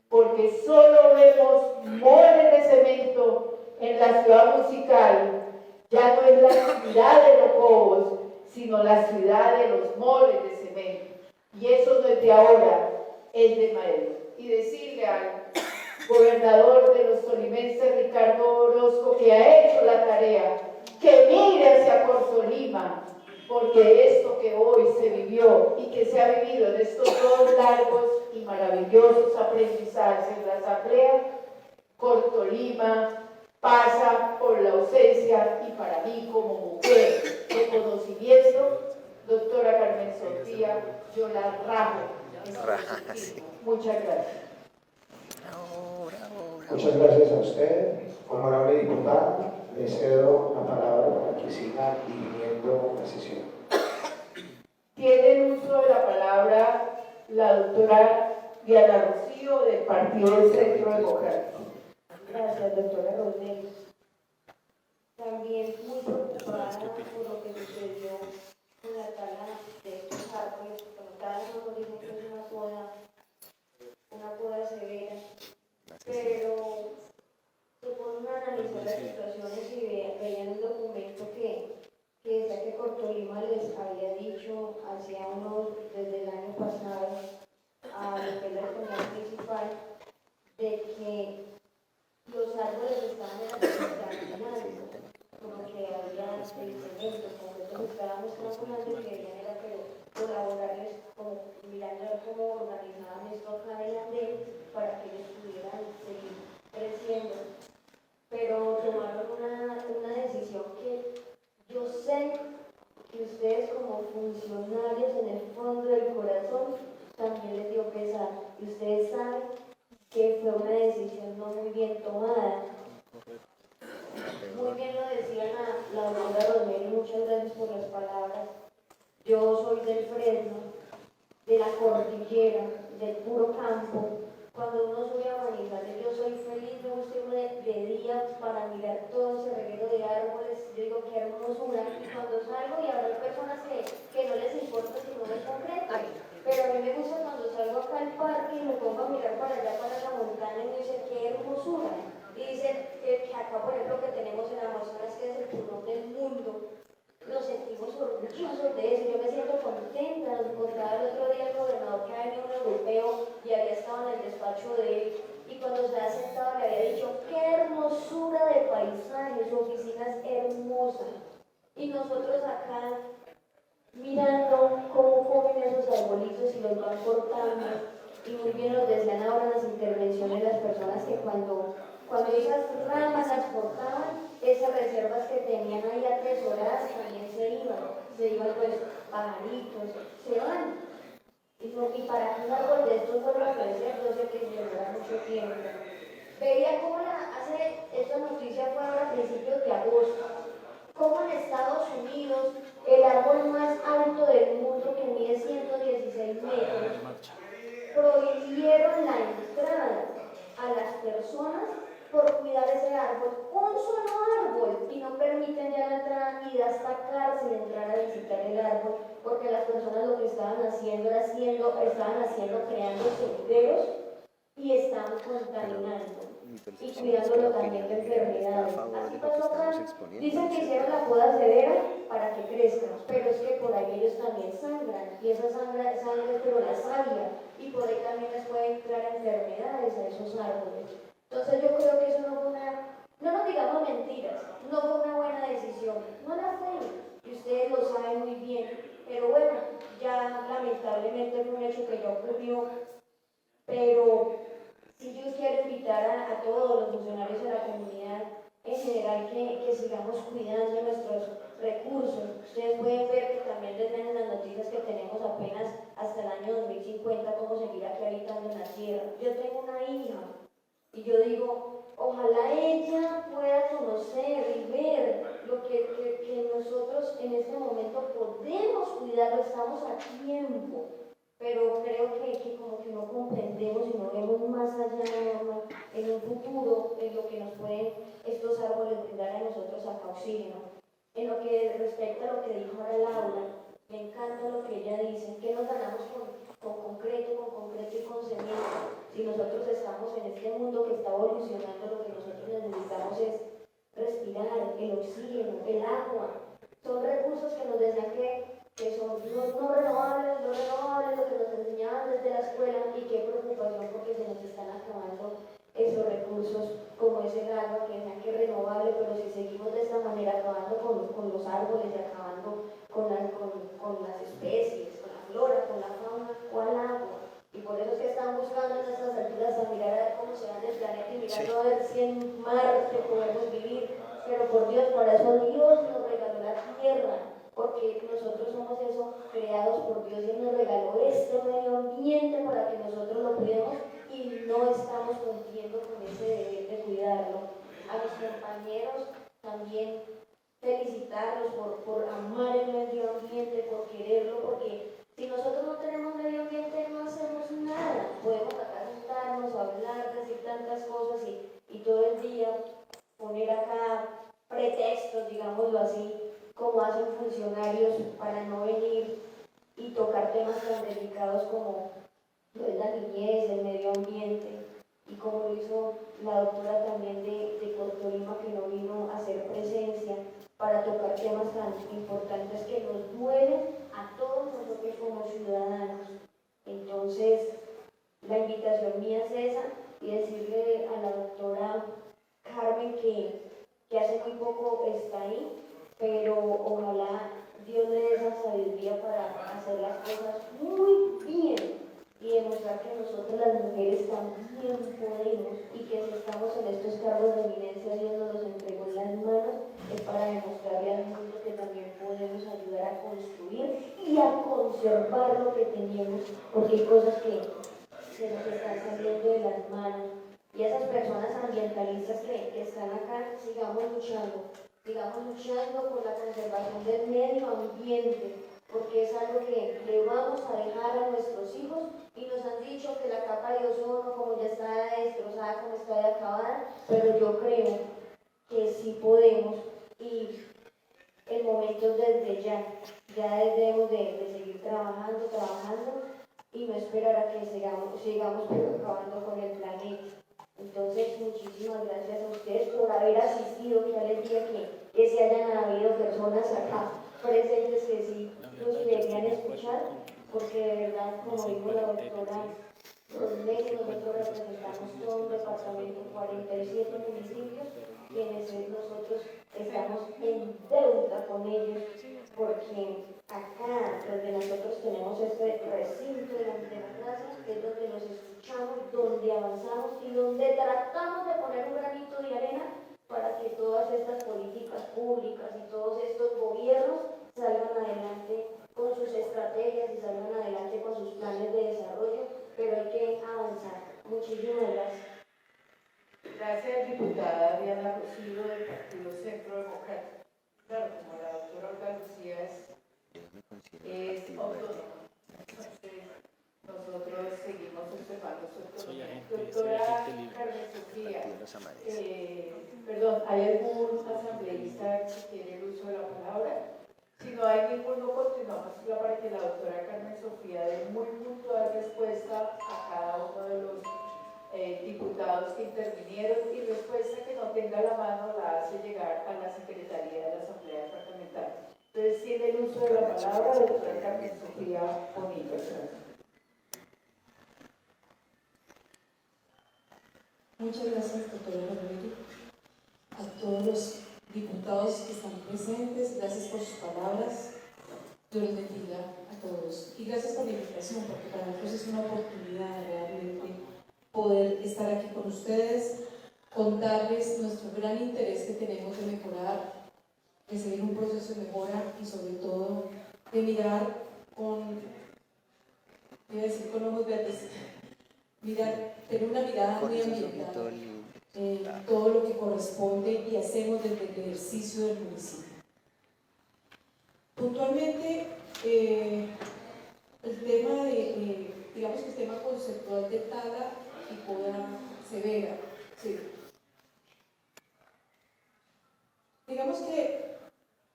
porque solo vemos moles de cemento en la ciudad musical, ya no es la ciudad de los cobos, sino la ciudad de los moles de cemento. Y eso no es de ahora, es de Madero. Y decirle al gobernador de los tolimenses, Ricardo Orozco, que ha hecho la tarea, que mire hacia Cortolima, porque esto que hoy se vivió y que se ha vivido en estos 2 largos y maravillosos aprendizajes en la asamblea, Cortolima pasa por la ausencia y para mí como mujer de conocimiento, doctora Carmen Sofía, yo la rajo. Muchas gracias. Muchas gracias a usted, honorable diputada. Le cedo la palabra para que siga dirigiendo la sesión. Tiene el uso de la palabra la doctora Diana Rocío del Partido del Centro Democrático. Gracias, doctora Rodríguez. También muy preocupada por lo que sucedió con la tala de estos árboles. Como tal, nos dicen que es una poda severa, pero se ponen a analizar las situaciones y veían un documento que decía que Cortolima les había dicho desde el año pasado a lo que es la alcaldía municipal de que los árboles estaban contaminados, como que había cemento, como que todos estábamos calculando y querían era colaborarles, como mirando cómo organizaban esto acá en la ley para que ellos pudieran seguir creciendo. Pero tomaron una decisión que yo sé que ustedes como funcionarios en el fondo del corazón también les dio pesar y ustedes saben que fue una decisión no muy bien tomada. Muy bien lo decía la doctora Romero, muchas gracias por las palabras. Yo soy del Fresno, de la cordillera, del puro campo, Cuando uno sube a Manizales, yo soy feliz, me gusta irme de día para mirar todo ese reguero de árboles, yo digo qué hermosura, y cuando salgo y habrá personas que no les importa si no es concreto, pero a mí me gusta cuando salgo acá al parque y me pongo a mirar para allá, para la montaña, y me dice qué hermosura, y dice que acá por ejemplo que tenemos en Amazonas, que es el pulmón del mundo, nos sentimos orgullosos de eso, yo me siento contenta, nos contaba el otro día el gobernador que había un europeo y había estado en el despacho de él y cuando se había sentado le había dicho qué hermosura de paisaje, su oficina es hermosa y nosotros acá mirando cómo comen esos arbolitos y los van cortando y muy bien nos decían ahora en las intervenciones las personas que cuando esas ramas las cortaban, esas reservas que tenían ahí atesoradas también se iban pues pajaritos, se van. Y para que un árbol de estos vuelva a crecer, no sé qué llevará mucho tiempo. Veía cómo esta noticia fue ahora a principios de agosto, cómo en Estados Unidos el árbol más alto del mundo que mide 116 metros, prohibieron la entrada a las personas por cuidar ese árbol, un solo árbol, y no permiten ya la entrada y da hasta cárcel entrar a visitar el árbol, porque las personas lo que estaban haciendo creando senderos y estaban contaminando y cuidándolo también de enfermedades. Así pasó acá, dicen que hicieron la poda severa para que crezca, pero es que por ahí ellos también sangran, y esa sangre pero la savia, y por ahí también les pueden entrar enfermedades a esos árboles. Entonces yo creo que eso no fue no nos digamos mentiras, no fue una buena decisión, no la fue, y ustedes lo saben muy bien, pero bueno, ya lamentablemente fue un hecho que ya ocurrió, pero si yo quiero invitar a todos los funcionarios de la comunidad en general que sigamos cuidando nuestros recursos. Ustedes pueden ver que también desde las noticias que tenemos apenas hasta el año 2050 cómo seguir aquí habitando en la tierra. Yo tengo una hija y yo digo, ojalá ella pueda conocer y ver lo que nosotros en este momento podemos cuidarlo, estamos a tiempo. Pero creo que como que no comprendemos y no vemos más allá en un futuro en lo que nos pueden estos árboles brindar a nosotros acá oxígeno. En lo que respecta a lo que dijo ahora Laura, me encanta lo que ella dice, que nos ganamos con concreto y con cemento. Si nosotros estamos en este mundo que está evolucionando, lo que nosotros necesitamos es respirar, el oxígeno, el agua. Son recursos que nos decían que son no renovables, lo que nos enseñaban desde la escuela, y qué preocupación porque se nos están acabando esos recursos como es el agua, que decían que es renovable, pero si seguimos de esta manera acabando con los árboles y acabando con las especies, con la flora, con la fauna, ¿cuál agua? Y por eso es que están buscando en estas alturas a mirar a ver cómo se dan el planeta y mirando a ver si en Marte podemos vivir, pero por Dios, para eso Dios nos regaló la tierra, porque nosotros somos eso, creados por Dios, y Él nos regaló este medio ambiente para que nosotros lo cuidemos y no estamos cumpliendo con ese deber de cuidarlo. A mis compañeros también felicitarlos por amar el medio ambiente, por quererlo, porque si nosotros no tenemos medio ambiente no hacemos nada. Podemos acá sentarnos, hablar, decir tantas cosas y todo el día poner acá pretextos, digámoslo así, como hacen funcionarios para no venir y tocar temas tan delicados como lo es la niñez, el medio ambiente, y como lo hizo la doctora también de Cortolima, que no vino a hacer presencia para tocar temas tan importantes que nos duelen a todos nosotros como ciudadanos. Entonces, la invitación mía es esa, y decirle a la doctora Carmen que hace muy poco está ahí, pero ojalá Dios le dé esa sabiduría para hacer las cosas muy bien y demostrar que nosotros las mujeres también podemos, y que si estamos en estos cargos de eminencia, Dios nos los entregó en las manos, es para demostrarle al mundo que también podemos ayudar a construir y a conservar lo que tenemos, porque hay cosas que se nos están saliendo de las manos. Y esas personas ambientalistas que están acá, sigamos luchando por la conservación del medio ambiente, porque es algo que le vamos a dejar a nuestros hijos y y nos han dicho que la capa de ozono, como ya está destrozada, como está acabada, pero yo creo que sí podemos y el momento es desde ya debemos de seguir trabajando y no esperar a que sigamos acabando con el planeta. Entonces, muchísimas gracias a ustedes por haber asistido, qué alegría que se hayan habido personas acá presentes que sí nos querían escuchar, porque de verdad, como dijo la doctora Rosemary, nosotros representamos todo un departamento, 47 municipios, quienes nosotros estamos en deuda con ellos, porque acá donde nosotros tenemos este recinto de las democracias, que es donde nos escuchamos, donde avanzamos y donde tratamos de poner un granito de arena para que todas estas políticas públicas y todos estos gobiernos salgan adelante con sus estrategias y salgan adelante con sus planes de desarrollo, pero hay que avanzar. Muchísimas gracias. Gracias, diputada Diana Rocío, del Partido Centro Democrático. Claro, como la doctora Olga Lucía es autónoma, entonces nosotros seguimos observando su autonomía. Doctora Carmen Sofía, perdón, ¿hay algún asambleísta que quiere el uso de la palabra? Si no hay ninguno, continuamos para que la doctora Carmen Sofía dé muy puntual respuesta a cada uno de los diputados que intervinieron y respuesta que no tenga a la mano la hace llegar a la Secretaría de la Asamblea Departamental. Entonces, tiene el uso de la palabra, doctora Carmen Sofía Bonilla. Muchas gracias, doctora Romero, a todos los diputados que están presentes, gracias por sus palabras, Dios les bendiga a todos y gracias por la invitación, porque para nosotros es una oportunidad realmente poder estar aquí con ustedes, contarles nuestro gran interés que tenemos de mejorar, de seguir un proceso de mejora y sobre todo de mirar con ojos verdes, tener una mirada muy ambiental en todo lo que corresponde y hacemos desde el ejercicio del municipio. Puntualmente, el tema digamos que el tema conceptual de tala y poda severa, sí. Digamos que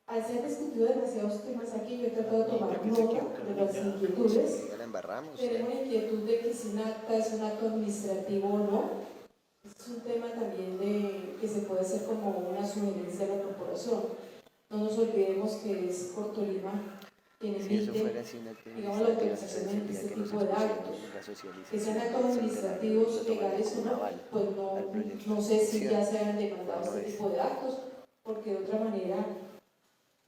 al ser discutido demasiados temas aquí, yo he tratado de tomar nota de las inquietudes. Tenemos la inquietud de que si un acta es un acto administrativo o no. Es un tema también que se puede hacer como una sugerencia de la corporación. No nos olvidemos que es Cortolima quien emite, digamos, la autorización de este tipo de actos. Que sean actos administrativos legales o no, pues no sé si ya se han demandado este tipo de actos, porque de otra manera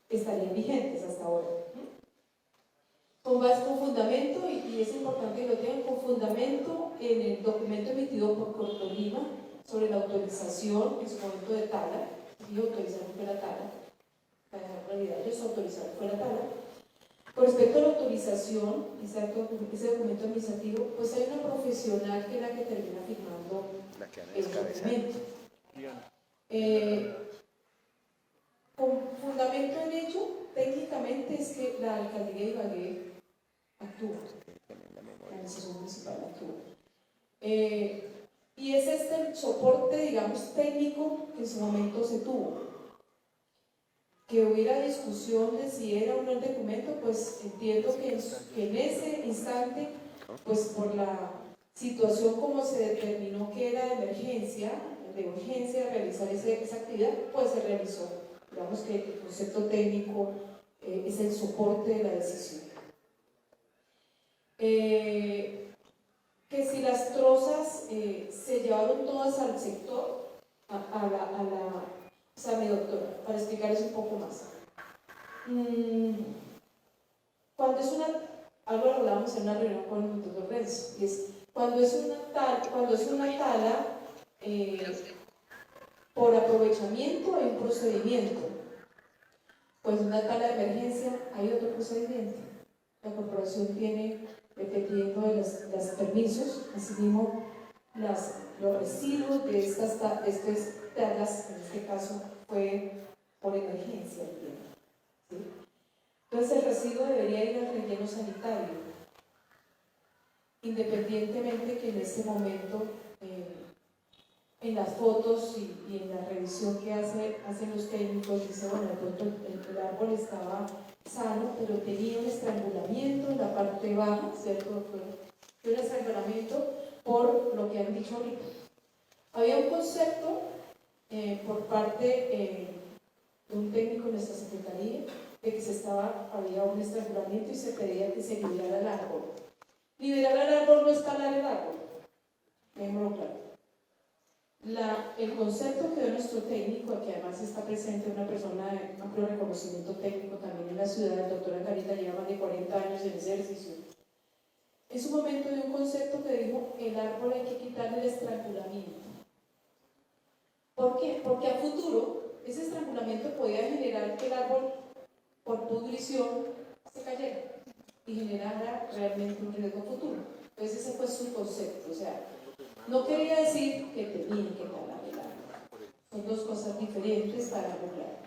estarían vigentes hasta ahora. Con fundamento, y es importante que lo tengan, con fundamento en el documento emitido por Cortolima sobre la autorización en su momento de tala, y autorizaron fue la tala, en realidad ellos autorizaron fue la tala. Con respecto a la autorización, ese documento administrativo, pues hay una profesional que es la que termina firmando el documento. Con fundamento en ello, técnicamente es que la alcaldía de Ibagué actúa, la administración municipal actúa. Y es este el soporte, digamos, técnico que en su momento se tuvo. Que hubiera discusión de si era o no el documento, pues entiendo que en ese instante, pues por la situación como se determinó que era de emergencia, de urgencia realizar esa actividad, pues se realizó. Digamos que el concepto técnico es el soporte de la decisión. Que si las trozas se llevaron todas al sector, o sea, mi doctora, para explicarles un poco más. Cuando es algo lo hablábamos en una reunión con el doctor Renzo, y es cuando es una tala por aprovechamiento hay un procedimiento, pues una tala de emergencia hay otro procedimiento. La corporación tiene, dependiendo de los permisos, asimismo los residuos de estas talas, en este caso fue por emergencia, ¿sí? Entonces el residuo debería ir al relleno sanitario. independientemente que en este momento en las fotos y en la revisión que hacen los técnicos, dice, bueno, de pronto el árbol estaba sano, pero tenía un estrangulamiento en la parte baja, ¿cierto? Un estrangulamiento por lo que han dicho ahorita. Había un concepto por parte de un técnico de nuestra secretaría de que había un estrangulamiento y se pedía que se liberara el árbol. Liberar el árbol no es talar el árbol, démoslo claro. El concepto que dio nuestro técnico, que además está presente una persona de amplio reconocimiento técnico también en la ciudad, el doctor Angarita, lleva más de 40 años en ese ejercicio. En su momento dio un concepto que dijo: el árbol hay que quitarle el estrangulamiento. ¿Por qué? Porque a futuro ese estrangulamiento podía generar que el árbol, por pudrición, se cayera y generara realmente un riesgo futuro. Entonces ese fue su concepto. O sea, no quería decir que tenía que talar el árbol. Son dos cosas diferentes para hablar.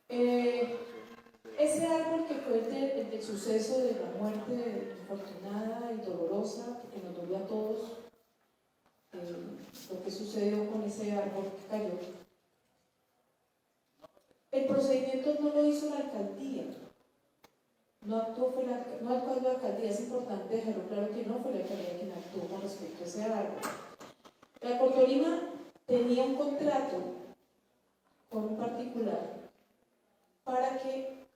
Ese árbol que fue el del suceso de la muerte infortunada y dolorosa, que nos dolió a todos, lo que sucedió con ese árbol que cayó. El procedimiento no lo hizo la alcaldía, no actuó la alcaldía, es importante dejarlo claro que no fue la alcaldía quien actuó con respecto a ese árbol. La Cortolima tenía un contrato con un particular para que,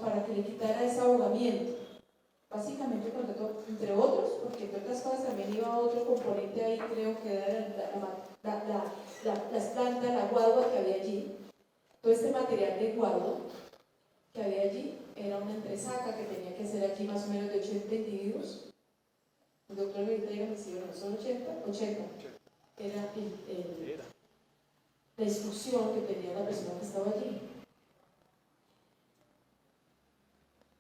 para que le quitara ese ahogamiento. Básicamente, entre otros, porque entre otras cosas también iba otro componente ahí, creo que era las plantas, la guadua que había allí. Todo este material de guadua que había allí era una entresaca que tenía que ser allí más o menos de 80 individuos. El doctor ahorita diga que sí, no son 80. Era la instrucción que tenía la persona que estaba allí.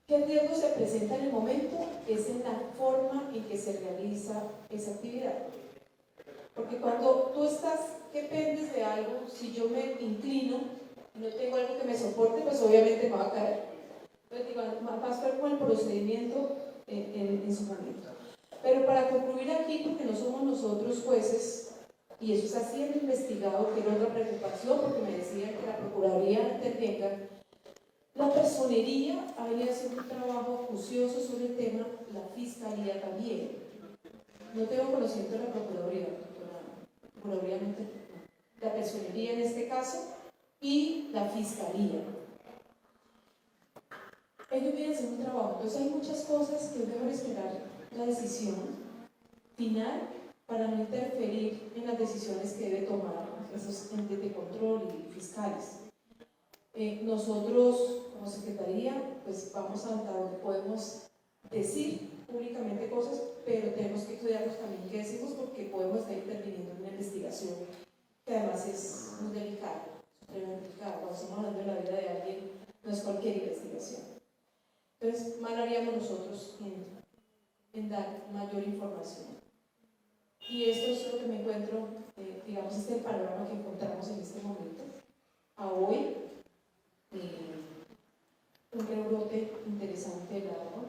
¿Qué riesgo se presenta en el momento? Es en la forma en que se realiza esa actividad. Porque cuando tú dependes de algo, si yo me inclino y no tengo algo que me soporte, pues obviamente me va a caer. Entonces digo, más fue con el procedimiento en su momento. Pero para concluir aquí, porque no somos nosotros jueces, y eso está siendo investigado, que era otra preocupación, porque me decían que la Procuraduría intervenga. La personería ha venido haciendo un trabajo acucioso sobre el tema, la Fiscalía también. No tengo conocimiento de la Procuraduría, la personería en este caso y la Fiscalía. Ellos vienen haciendo un trabajo, entonces hay muchas cosas que es mejor esperar la decisión final para no interferir en las decisiones que debe tomar esos entes de control y fiscales. Nosotros, como Secretaría, pues vamos a donde podemos decir públicamente cosas, pero tenemos que cuidarnos también qué decimos, porque podemos estar interviniendo en una investigación que además es muy delicada, supremamente delicada. Cuando estamos hablando de la vida de alguien, no es cualquier investigación. Entonces, mal haríamos nosotros en dar mayor información. Y esto es lo que me encuentro, este es el panorama que encontramos en este momento. A hoy, un rebrote interesante del árbol,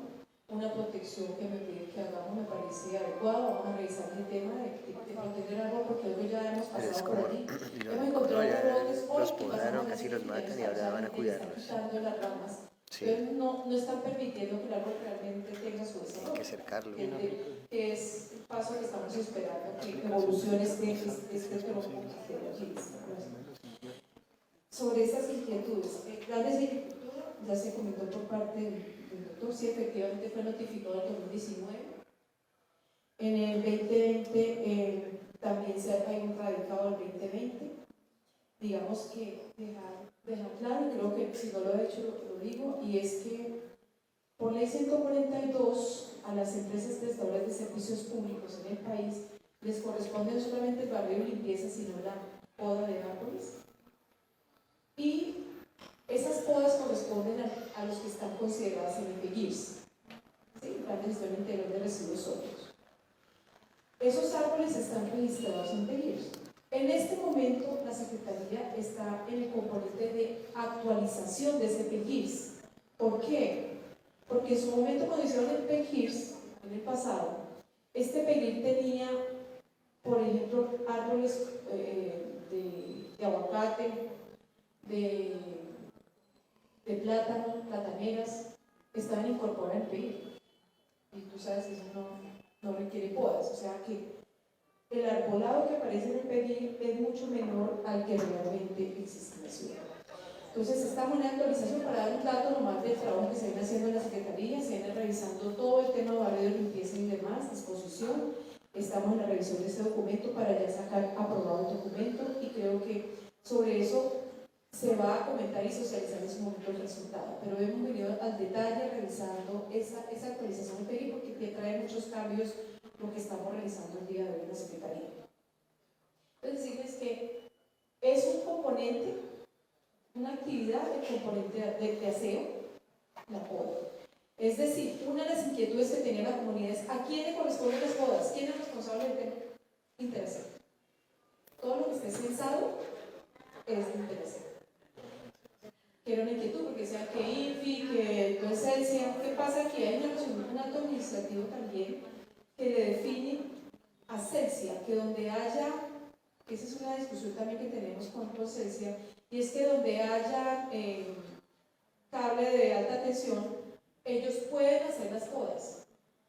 una protección que me pide que hagamos, me parece adecuada. Vamos a revisar el tema de proteger el árbol, porque hoy ya hemos pasado por allí. Hemos encontrado rebrotes hoy, los podaron, casi los matan y ahora van a cuidarlos. Están quitando las ramas. Sí. Entonces no están permitiendo que el árbol realmente tenga su desarrollo. Hay que cercarlo. Que es el paso que estamos esperando, que evolucione este tronco que allí está. Sobre estas inquietudes, planes de agricultura ya se comentó por parte del doctor, sí, efectivamente fue notificado en 2019. En el 2020 también hay un radicado del 2020. Digamos que dejar claro, y creo que si no lo he hecho lo digo, y es que por ley 142 a las empresas prestadoras de servicios públicos en el país les corresponde no solamente el barrido y limpieza, sino la poda de árboles. Y esas podas corresponden a los que están considerados en el PGIRS, ¿sí? Plan de Gestión Integral de Residuos Sólidos. Esos árboles están registrados en PGIRS. En este momento, la Secretaría está en el componente de actualización de ese PGIRS. ¿Por qué? Porque en su momento cuando hicieron el PEGIRS, en el pasado, este PEGIR tenía, por ejemplo, árboles de aguacate, de plátano, plataneras, estaban incorporadas en el PEGIR. Y tú sabes que eso no requiere podas, o sea que el arbolado que aparece en el PEGIR es mucho menor al que realmente existe en la ciudad. Entonces estamos en actualización para dar un dato nomás del trabajo que se viene haciendo en la Secretaría, se viene revisando todo el tema de barrio de limpieza y demás, disposición. Estamos en la revisión de este documento para ya sacar aprobado el documento y creo que sobre eso se va a comentar y socializar en su momento el resultado. Pero hemos venido al detalle revisando esa actualización del PEGIR porque trae muchos cambios lo que estamos realizando el día de hoy en la Secretaría. Entonces decirles que es un componente, una actividad de componente de aseo, la poda. Es decir, una de las inquietudes que tenía la comunidad es ¿a quién le corresponden las podas? ¿Quién es responsable del tema? Interaseo. Todo lo que esté censado es Interaseo. Que era una inquietud porque decían que INFI, que entonces ¿qué pasa? Que hay un acto administrativo también que le define a CELSIA, que donde haya, que esa es una discusión también que tenemos con CELSIA, y es que donde haya cable de alta tensión, ellos pueden hacer las podas.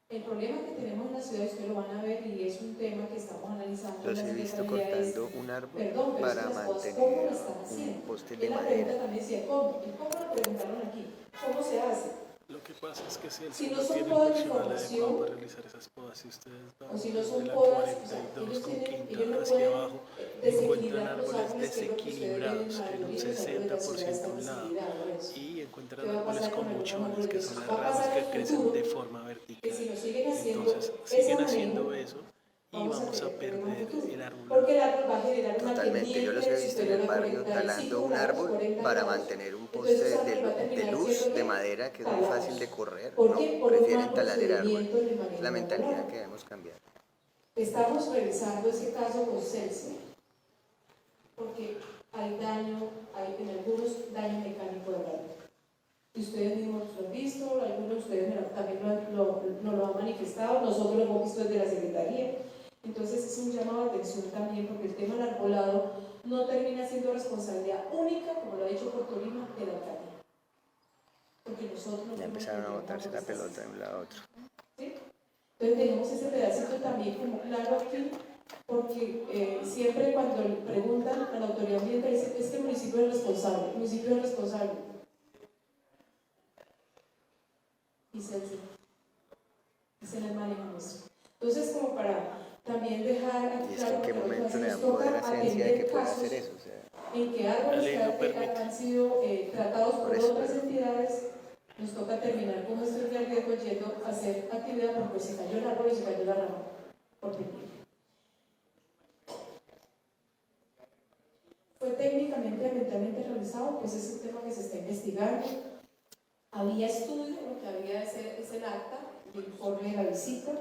El problema que tenemos en la ciudad, ustedes lo van a ver, y es un tema que estamos analizando. Los he visto cortando un árbol para mantener un poste de madera. La pregunta también decía, ¿cómo? ¿Y cómo lo preguntaron aquí? ¿Cómo se hace? Lo que pasa es que si no no son tiene podas de personal formación, adecuado para realizar esas podas, si ustedes van o si no son de la podas, 42 con ellos Quinta no hacia pueden abajo, encuentran árboles desequilibrados en un 60% a un lado y encuentran árboles con buchones, que son las ramas que crecen de forma vertical. Entonces siguen haciendo eso y vamos a perder el árbol. Porque el árbol va a generar una Totalmente, yo los he visto en el barrio talando un árbol para mantener un poste de luz de madera que es muy fácil de correr, no prefieren talar el árbol. Es la mentalidad que debemos cambiar. Estamos revisando ese caso con CELSIA porque hay daño, hay en algunos daño mecánico del árbol. Y ustedes mismos lo han visto, algunos de ustedes también nos lo han manifestado, nosotros lo hemos visto desde la Secretaría. Entonces es un llamado de atención también porque el tema del arbolado no termina siendo responsabilidad única, como lo ha dicho Puerto Lima, del alcalde. Porque nosotros ya empezaron a botarse la pelota de un lado a otro. ¿Sí? Entonces tenemos ese pedacito también como claro aquí, porque siempre cuando le preguntan a la autoridad ambiental dicen es que el municipio es responsable, el municipio es responsable. Y se en el manejo nuestro. Entonces como para también dejar ¿Y es que en qué momento le dan poder a Ciencia de que pueda hacer eso? O sea, en que árboles han sido tratados por otras entidades, nos toca terminar con nuestro riesgo yendo a hacer actividad porque se cayó el árbol y se cayó la rama. Por fue técnicamente, ambientalmente realizado, pues es un tema que se está investigando. Había estudio, lo que había es el acta, el informe de la visita.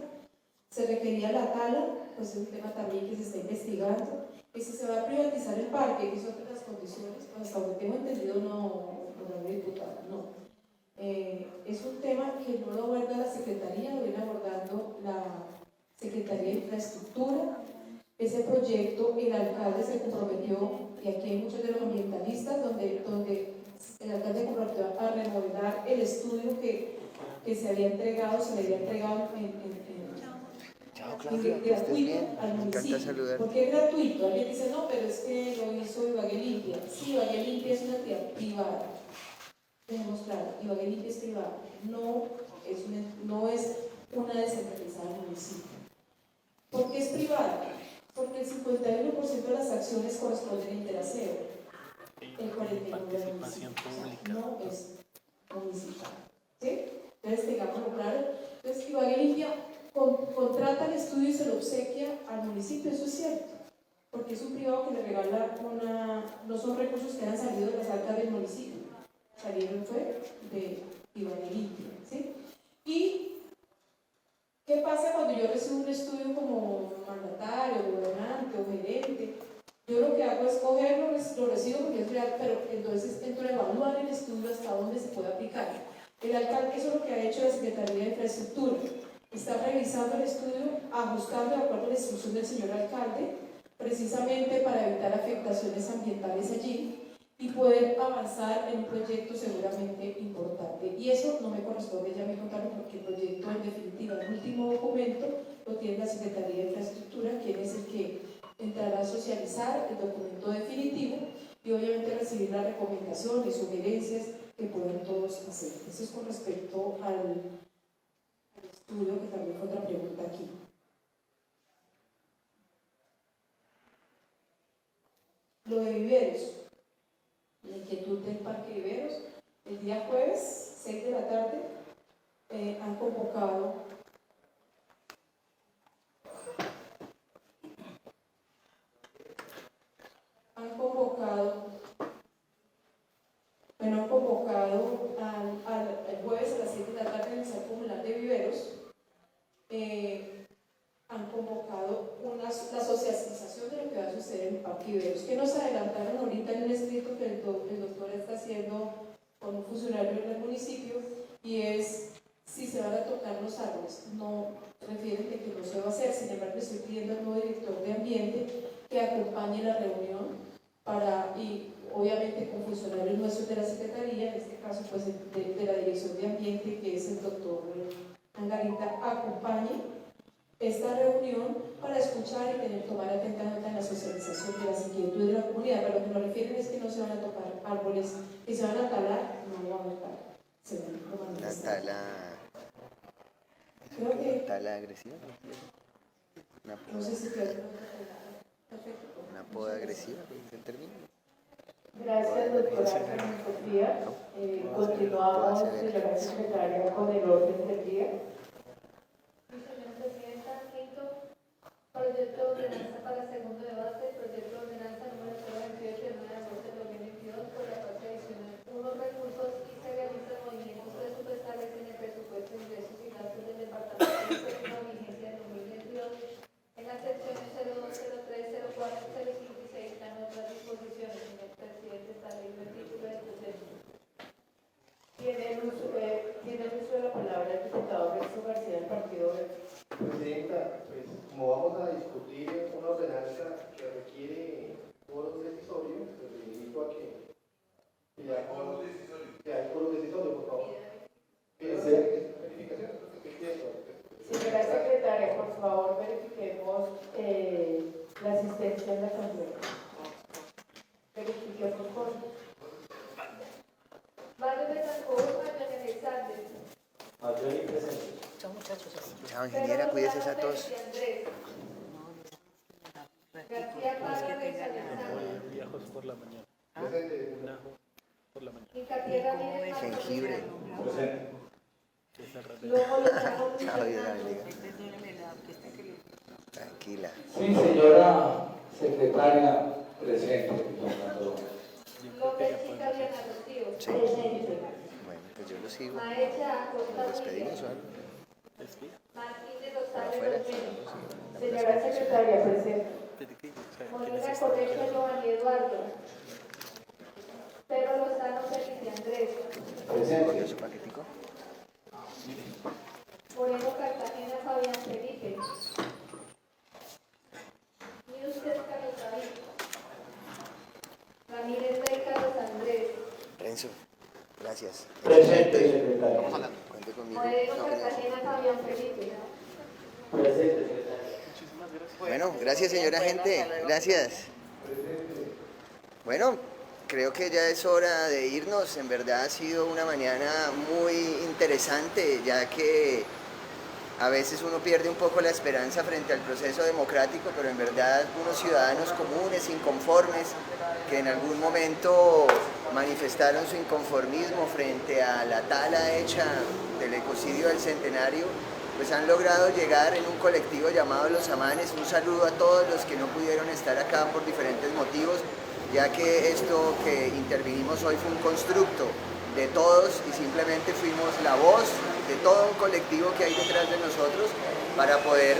Se requería la tala, pues es un tema también que se está investigando. Y si se va a privatizar el parque, que son otras condiciones, pues hasta donde tengo entendido no la diputada, no. Es un tema que no lo aborda la Secretaría, lo viene abordando la Secretaría de Infraestructura. Ese proyecto, el alcalde se comprometió, y aquí hay muchos de los ambientalistas, donde el alcalde comprometió a remodelar el estudio que se había entregado, se le había entregado gratuito al municipio. ¿Por qué gratuito? Alguien dice, no, pero es que lo hizo Ibagué Limpia. Sí, Ibagué Limpia es una entidad privada. Tenemos claro, Ibagué Limpia es privada. No es una descentralizada del municipio. ¿Por qué es privada? Porque el 51% de las acciones corresponden a Interaseo. El 49% del municipio. No es municipal. ¿Sí? Entonces, tengámoslo claro. Entonces, Ibagué Limpia contrata el estudio y se lo obsequia al municipio, eso es cierto, porque es un privado que le regala no son recursos que han salido de las arcas del municipio, salieron fue de Ibagué Limpia, ¿sí? Y ¿qué pasa cuando yo recibo un estudio como mandatario, gobernante o gerente? Yo lo que hago es cogerlo, lo recibo porque es real, pero entonces entro a evaluar el estudio hasta dónde se puede aplicar. El alcalde, eso es lo que ha hecho la Secretaría de Infraestructura. Está revisando el estudio, ajustando de acuerdo a la instrucción del señor alcalde, precisamente para evitar afectaciones ambientales allí y poder avanzar en un proyecto seguramente importante. Y eso no me corresponde ya a mí contarlo, porque el proyecto, en definitiva, el último documento lo tiene la Secretaría de Infraestructura, quien es el que entrará a socializar el documento definitivo y obviamente recibir las recomendaciones, sugerencias que puedan todos hacer. Eso es con respecto al estudio, que también fue otra pregunta aquí. Lo de viveros, la inquietud del Parque Viveros, el día jueves, 6 de la tarde, han convocado el jueves a las 7 de la tarde en el Salón Comunal de Viveros. Han convocado la socialización de lo que va a suceder en el Parque Viveros, que nos adelantaron ahorita en un escrito que el doctor está haciendo con un funcionario del municipio, y es si se van a tocar los árboles. No refieren de que no se va a hacer, sin embargo estoy pidiendo al nuevo director de ambiente que acompañe la reunión y obviamente con funcionarios nuestros de la Secretaría, en este caso pues de la Dirección de Ambiente, que es el doctor Angarita, acompañe esta reunión para escuchar y tomar atenta nota en la socialización de las inquietudes de la comunidad. Pero lo que nos refieren es que no se van a tocar árboles, que se van a talar, no van a talar. La tala. Creo que. ¿Tala agresiva? No sé si quedó. Una poda agresiva, ¿es el término? Gracias, doctora Sofía. Continuamos, señora secretaria, con el orden del día. Señora Presidenta, quinto, proyecto de ordenanza para segundo debate, proyecto de ordenanza número 028 de 9 de agosto de 2022, por la parte adicional, unos recursos y se realizan movimientos presupuestales en el presupuesto de ingresos y gastos del departamento de segunda vigencia de 2022, en las secciones 02, 03, 04, 05 y 6 están otras disposiciones. Señor presidente, está leyendo el título del proyecto. Tiene el uso de la palabra el diputado Ernesto García del Partido Verde. Presidenta, pues como vamos a discutir una ordenanza que requiere foros decisorios, pues le invito a que ya hay foros decisorios, por favor. Verificación. Señora secretaria, por favor, verifiquemos la asistencia en la asamblea. Verifique, por favor. Barrio de Tancur, Mayor Alexander. Mayor y presente. Chao, ingeniera, cuídese esa tos. García Parra Reyes Alexander. Viejos por la mañana. Un ajo por la mañana. Incatierra Ramírez Jengibre. Luego Lozano Chao, Dios la bendiga. Tranquila. Sí, señora secretaria, presente. López Chica Diana Rocío. Sí. Presente. Bueno, pues yo lo sigo. Maecha Acosta ¿Nos despedimos o algo? Martínez Para Rosales afuera. Domínguez. Señora secretaria, presente. Molina Correcho Giovanni Eduardo. Pedro Lozano Felipe Andrés. ¿Cogió su paquetico? Moreno Cartagena Fabián Felipe. Newsted Carlos David. Ramírez Rey Carlos Andrés. Renzo, gracias. Presente, secretario. Cuente conmigo. Moreno Cartagena Fabián Felipe. Presente, secretario. Bueno, gracias señora gente, gracias. Bueno, creo que ya es hora de irnos. En verdad ha sido una mañana muy interesante, ya que a veces uno pierde un poco la esperanza frente al proceso democrático, pero en verdad unos ciudadanos comunes, inconformes, que en algún momento manifestaron su inconformismo frente a la tala hecha del ecocidio del Centenario, pues han logrado llegar en un colectivo llamado Los Amanes. Un saludo a todos los que no pudieron estar acá por diferentes motivos, ya que esto que intervinimos hoy fue un constructo de todos y simplemente fuimos la voz de todo un colectivo que hay detrás de nosotros para poder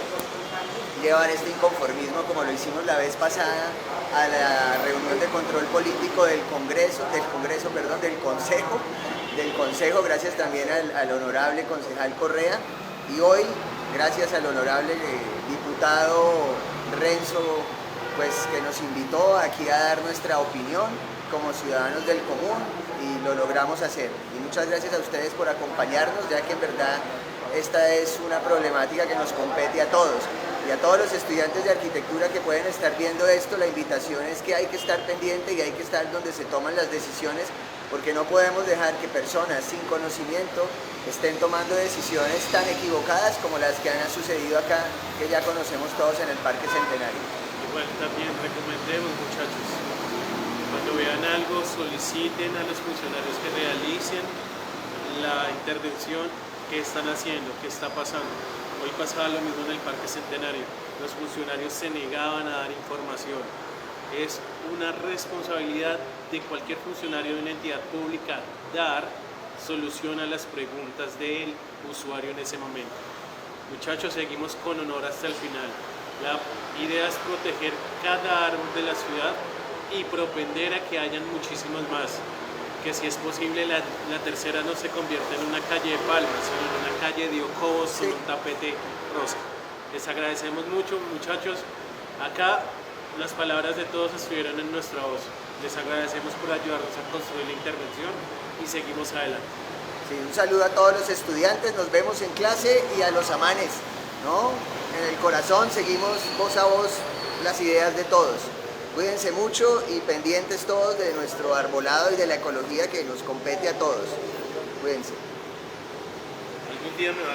llevar este inconformismo, como lo hicimos la vez pasada, a la reunión de control político del Consejo, del Consejo, gracias también al honorable concejal Correa, y hoy gracias al honorable diputado Renzo, pues que nos invitó aquí a dar nuestra opinión como ciudadanos del común, y lo logramos hacer. Y muchas gracias a ustedes por acompañarnos, ya que en verdad esta es una problemática que nos compete a todos. Y a todos los estudiantes de arquitectura que pueden estar viendo esto, la invitación es que hay que estar pendiente y hay que estar donde se toman las decisiones, porque no podemos dejar que personas sin conocimiento estén tomando decisiones tan equivocadas como las que han sucedido acá, que ya conocemos todos en el Parque Centenario. Igual también recomendemos, muchachos, cuando vean algo, soliciten a los funcionarios que realicen la intervención que están haciendo, qué está pasando. Hoy pasaba lo mismo en el Parque Centenario, los funcionarios se negaban a dar información. Es una responsabilidad de cualquier funcionario de una entidad pública dar solución a las preguntas del usuario en ese momento. Muchachos, seguimos con honor hasta el final. La idea es proteger cada árbol de la ciudad y propender a que hayan muchísimos más. Que si es posible la tercera no se convierta en una calle de palmas, sino en una calle de ocobos con un tapete rosa. Les agradecemos mucho, muchachos. Acá las palabras de todos estuvieron en nuestra voz. Les agradecemos por ayudarnos a construir la intervención y seguimos adelante. Sí, un saludo a todos los estudiantes, nos vemos en clase, y a los amanes, ¿no? En el corazón seguimos voz a voz las ideas de todos. Cuídense mucho y pendientes todos de nuestro arbolado y de la ecología que nos compete a todos. Cuídense. Algún día me va